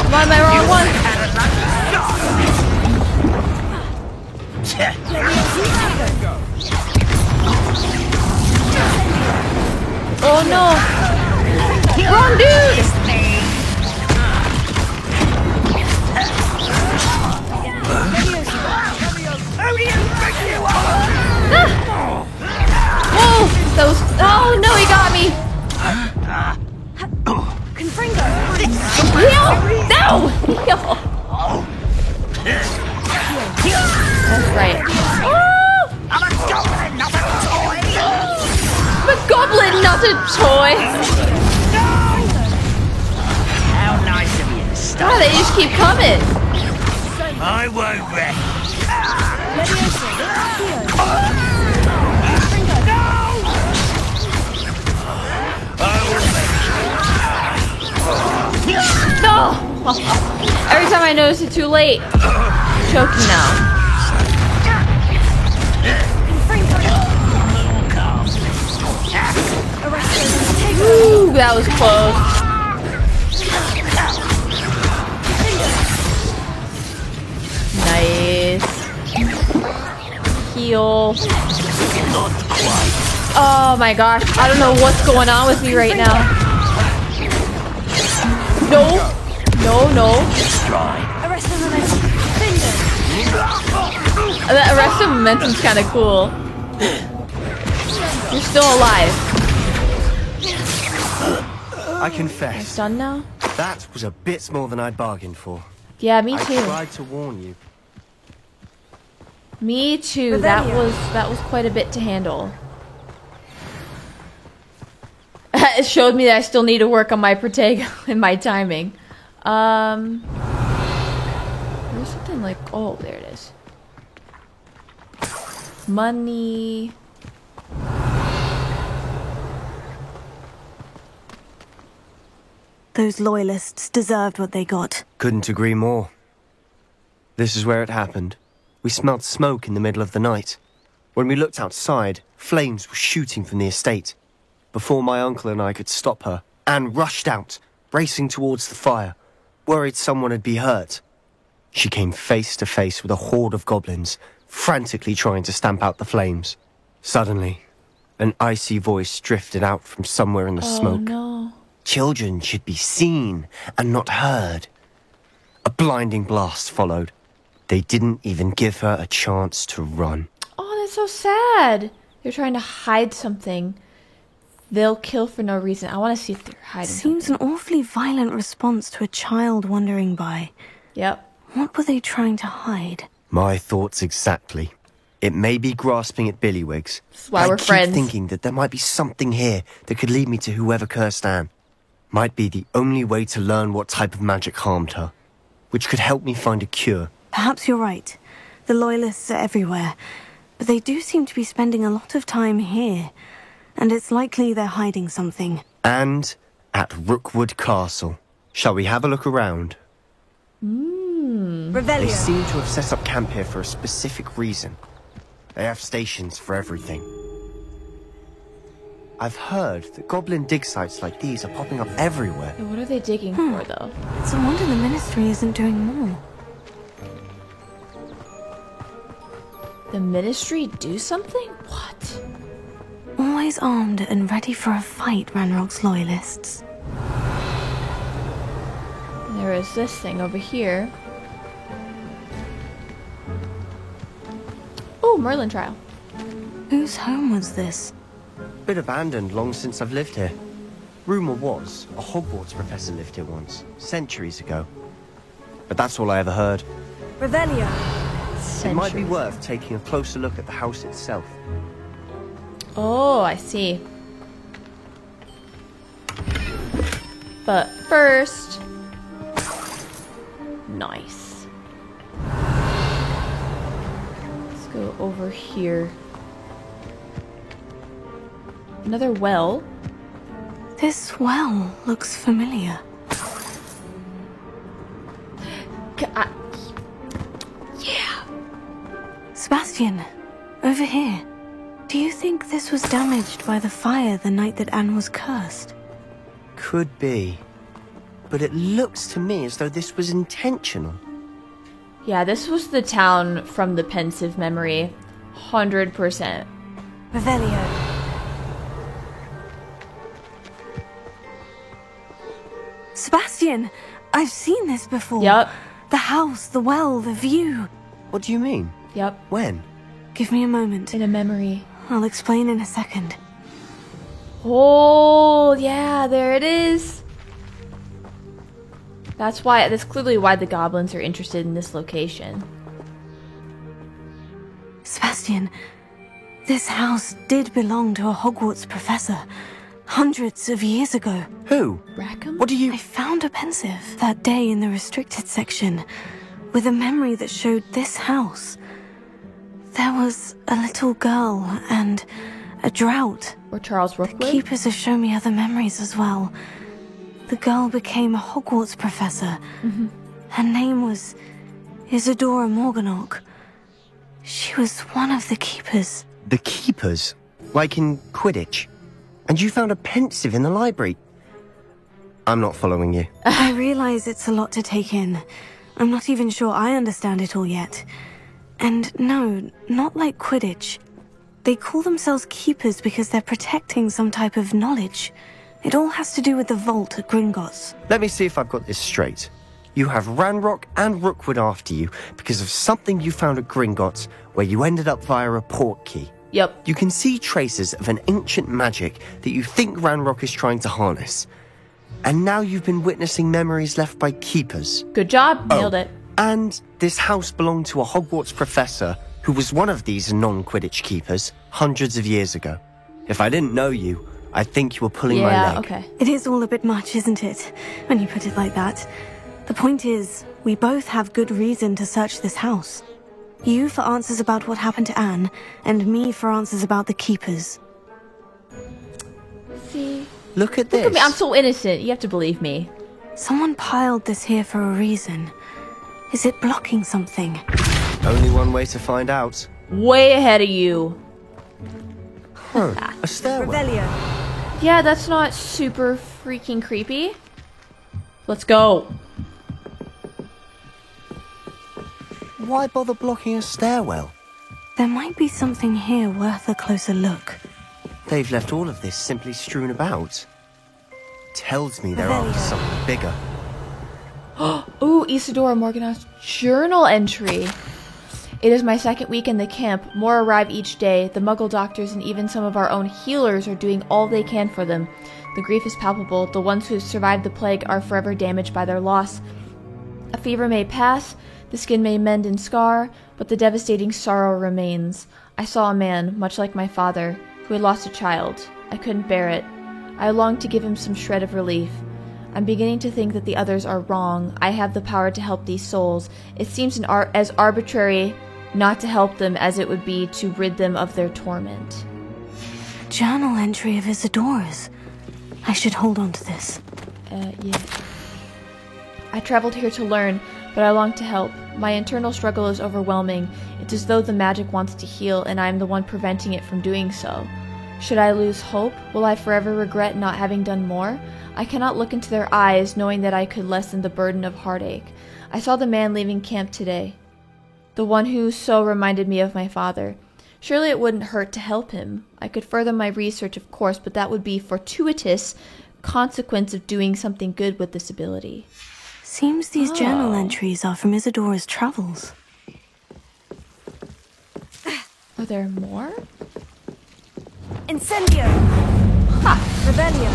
Am I the wrong one? Oh no! Wrong dude! Whoa! That was... Oh no, he got me! Heal! No! Heal! That's right. Oh! I'm a goblin, not a toy! I'm a goblin, not a toy! How nice of you to stop. Oh, they just keep coming. I won't rest. No! Every time I notice it too late. Choking now. Ooh, that was close. Nice. Heal. Oh my gosh, I don't know what's going on with me right now. No. No, no. That arrest of momentum's kind of cool. You're still alive. I confess. It's done now? That was a bit more than I'd bargained for. Yeah, me too. I tried to warn you. Me too. That was quite a bit to handle. It showed me that I still need to work on my Protego and my timing. like, oh, there it is. Money. Those loyalists deserved what they got. Couldn't agree more. This is where it happened. We smelled smoke in the middle of the night. When we looked outside, flames were shooting from the estate. Before my uncle and I could stop her, Anne rushed out, racing towards the fire, worried someone had been hurt. She came face to face with a horde of goblins, frantically trying to stamp out the flames. Suddenly, an icy voice drifted out from somewhere in the smoke. No. Children should be seen and not heard. A blinding blast followed. They didn't even give her a chance to run. Oh, that's so sad. They're trying to hide something. They'll kill for no reason. I want to see if they're hiding Seems something. an awfully violent response to a child wandering by. Yep. What were they trying to hide? My thoughts exactly. It may be grasping at Billywigs. That's why we're keep friends. Thinking that there might be something here that could lead me to whoever cursed Anne. Might be the only way to learn what type of magic harmed her, which could help me find a cure. Perhaps you're right. The Loyalists are everywhere, but they do seem to be spending a lot of time here, and it's likely they're hiding something. And at Rookwood Castle. Shall we have a look around? Revelio. They seem to have set up camp here for a specific reason. They have stations for everything. I've heard that goblin dig sites like these are popping up everywhere. What are they digging for, though? It's a wonder the Ministry isn't doing more. The Ministry do something? What? Always armed and ready for a fight, Ranrock's Loyalists. And there is this thing over here. Oh, Merlin trial. Whose home was this? Bit abandoned long since I've lived here. Rumour was, a Hogwarts professor lived here once, centuries ago. But that's all I ever heard. Revelio. It might be worth taking a closer look at the house itself. Oh, I see. But first... Nice. Let's go over here. Another well. This well looks familiar. Yeah. Sebastian, over here. Do you think this was damaged by the fire the night that Anne was cursed? Could be. But it looks to me as though this was intentional. Yeah, this was the town from the Pensive memory. 100%. Revelio. Sebastian, I've seen this before. Yep. The house, the well, the view. What do you mean? Yep. When? Give me a moment. In a memory. I'll explain in a second. Oh, yeah, there it is. That's clearly why the goblins are interested in this location. Sebastian, this house did belong to a Hogwarts professor. Hundreds of years ago. Who? Rackham? What do you... I found a pensive that day in the restricted section with a memory that showed this house. There was a little girl and a drought. Or Charles Rookwood? The keepers have shown me other memories as well. The girl became a Hogwarts professor. Mm-hmm. Her name was Isadora Morganach. She was one of the keepers. The keepers? Like in Quidditch? And you found a pensive in the library? I'm not following you. I realize it's a lot to take in. I'm not even sure I understand it all yet. And no, not like Quidditch. They call themselves keepers because they're protecting some type of knowledge. It all has to do with the vault at Gringotts. Let me see if I've got this straight. You have Ranrock and Rookwood after you because of something you found at Gringotts where you ended up via a port key. Yep. You can see traces of an ancient magic that you think Ranrock is trying to harness. And now you've been witnessing memories left by keepers. Good job. Nailed it. And this house belonged to a Hogwarts professor who was one of these non-Quidditch keepers hundreds of years ago. If I didn't know you, I'd think you were pulling my leg. Okay. It is all a bit much, isn't it? When you put it like that. The point is, we both have good reason to search this house. You for answers about what happened to Anne, and me for answers about the Keepers. See? Look at this. Look at me, I'm so innocent. You have to believe me. Someone piled this here for a reason. Is it blocking something? Only one way to find out. Way ahead of you. Huh, a stairwell. Revelio. Yeah, that's not super freaking creepy. Let's go. Why bother blocking a stairwell? There might be something here worth a closer look. They've left all of this simply strewn about. Tells me they're after something bigger. Ooh, Isadora Morgana's journal entry. It is my second week in the camp. More arrive each day. The Muggle doctors and even some of our own healers are doing all they can for them. The grief is palpable. The ones who have survived the plague are forever damaged by their loss. A fever may pass, the skin may mend and scar, but the devastating sorrow remains. I saw a man, much like my father, who had lost a child. I couldn't bear it. I longed to give him some shred of relief. I'm beginning to think that the others are wrong. I have the power to help these souls. It seems as arbitrary not to help them as it would be to rid them of their torment. A journal entry of Isadora's. I should hold on to this. Yeah. I traveled here to learn, but I long to help. My internal struggle is overwhelming. It's as though the magic wants to heal, and I am the one preventing it from doing so. Should I lose hope? Will I forever regret not having done more? I cannot look into their eyes, knowing that I could lessen the burden of heartache. I saw the man leaving camp today. The one who so reminded me of my father. Surely it wouldn't hurt to help him. I could further my research, of course, but that would be fortuitous consequence of doing something good with this ability. Seems these journal entries are from Isadora's travels. Are there more? Incendio! Ha! Revelio!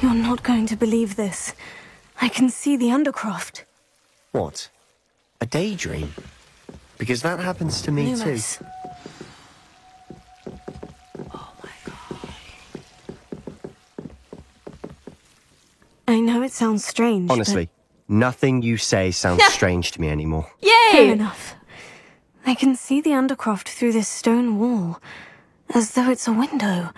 You're not going to believe this. I can see the Undercroft. What? A daydream? Because that happens to me Lumos. too. Oh my god. I know it sounds strange, Honestly, nothing you say sounds strange to me anymore. Yay! Fair enough. I can see the Undercroft through this stone wall, as though it's a window.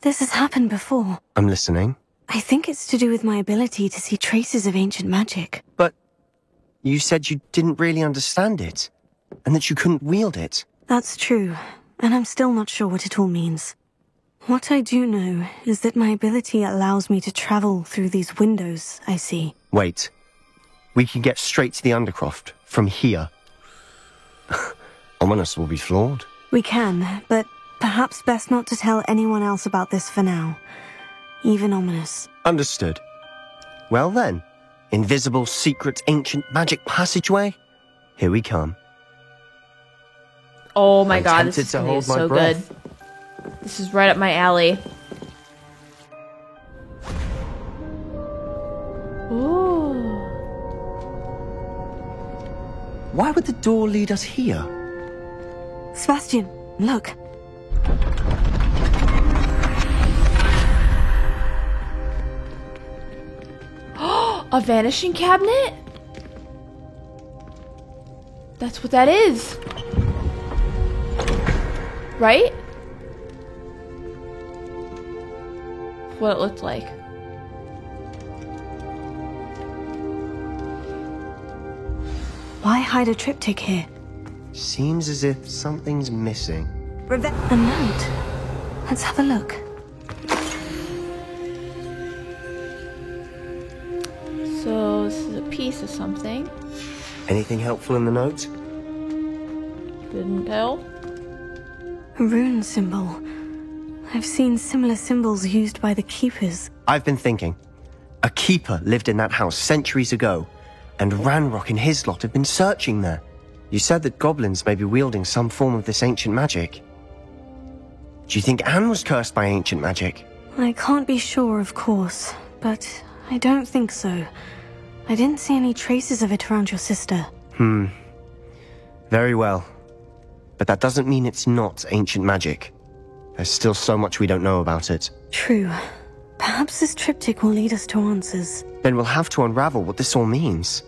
This has happened before. I'm listening. I think it's to do with my ability to see traces of ancient magic. But you said you didn't really understand it, and that you couldn't wield it. That's true, and I'm still not sure what it all means. What I do know is that my ability allows me to travel through these windows I see. Wait. We can get straight to the Undercroft from here. Ominis will be floored. We can, but perhaps best not to tell anyone else about this for now. Even Ominis. Understood. Well then, invisible, secret, ancient magic passageway? Here we come. Oh my I'm god, this tempted is to gonna be hold my so breath. good. This is right up my alley. Ooh. Why would the door lead us here? Sebastian, look. A vanishing cabinet? That's what that is. Right? What it looked like. Why hide a triptych here? Seems as if something's missing. A note. Let's have a look. So this is a piece of something. Anything helpful in the note? Couldn't tell. A rune symbol. I've seen similar symbols used by the Keepers. I've been thinking. A keeper lived in that house centuries ago, and Ranrock and his lot have been searching there. You said that goblins may be wielding some form of this ancient magic. Do you think Anne was cursed by ancient magic? I can't be sure, of course, but I don't think so. I didn't see any traces of it around your sister. Very well. But that doesn't mean it's not ancient magic. There's still so much we don't know about it. True. Perhaps this triptych will lead us to answers. Then we'll have to unravel what this all means.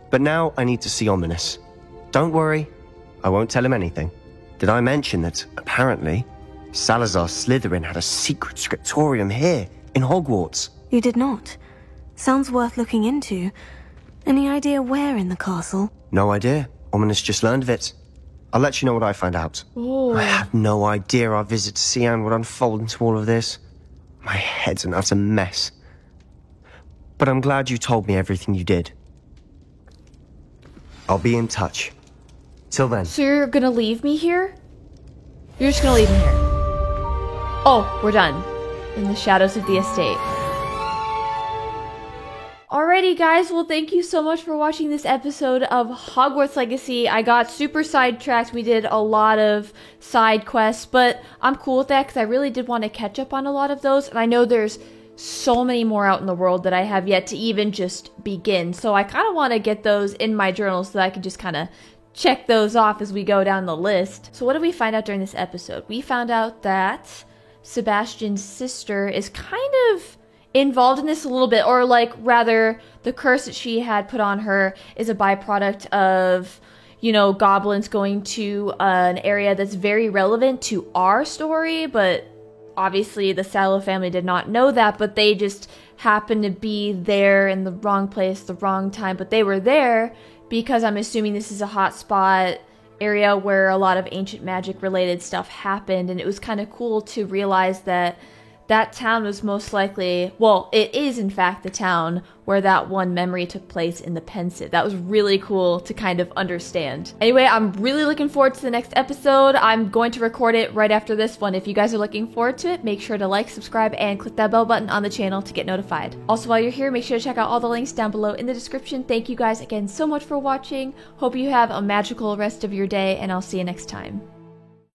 But now I need to see Ominis. Don't worry, I won't tell him anything. Did I mention that, apparently, Salazar Slytherin had a secret scriptorium here, in Hogwarts? You did not. Sounds worth looking into. Any idea where in the castle? No idea. Ominis just learned of it. I'll let you know what I find out. Ooh. I had no idea our visit to Cian would unfold into all of this. My head's an utter mess. But I'm glad you told me everything you did. I'll be in touch. Till then. So you're gonna leave me here? You're just gonna leave me here. Oh, we're done. In the shadows of the estate. Alrighty guys, well thank you so much for watching this episode of Hogwarts Legacy. I got super sidetracked. We did a lot of side quests, but I'm cool with that because I really did want to catch up on a lot of those. And I know there's so many more out in the world that I have yet to even just begin. So I kind of want to get those in my journal so that I can just kind of check those off as we go down the list. So what did we find out during this episode? We found out that Sebastian's sister is kind of involved in this a little bit, or like rather the curse that she had put on her is a byproduct of, you know, goblins going to an area that's very relevant to our story, but obviously the Sallow family did not know that, but they just happened to be there in the wrong place, the wrong time, but they were there because I'm assuming this is a hotspot area where a lot of ancient magic related stuff happened, and it was kind of cool to realize that that town was most likely, well, it is in fact the town where that one memory took place in the Pensive. That was really cool to kind of understand. Anyway, I'm really looking forward to the next episode. I'm going to record it right after this one. If you guys are looking forward to it, make sure to like, subscribe, and click that bell button on the channel to get notified. Also, while you're here, make sure to check out all the links down below in the description. Thank you guys again so much for watching. Hope you have a magical rest of your day, and I'll see you next time.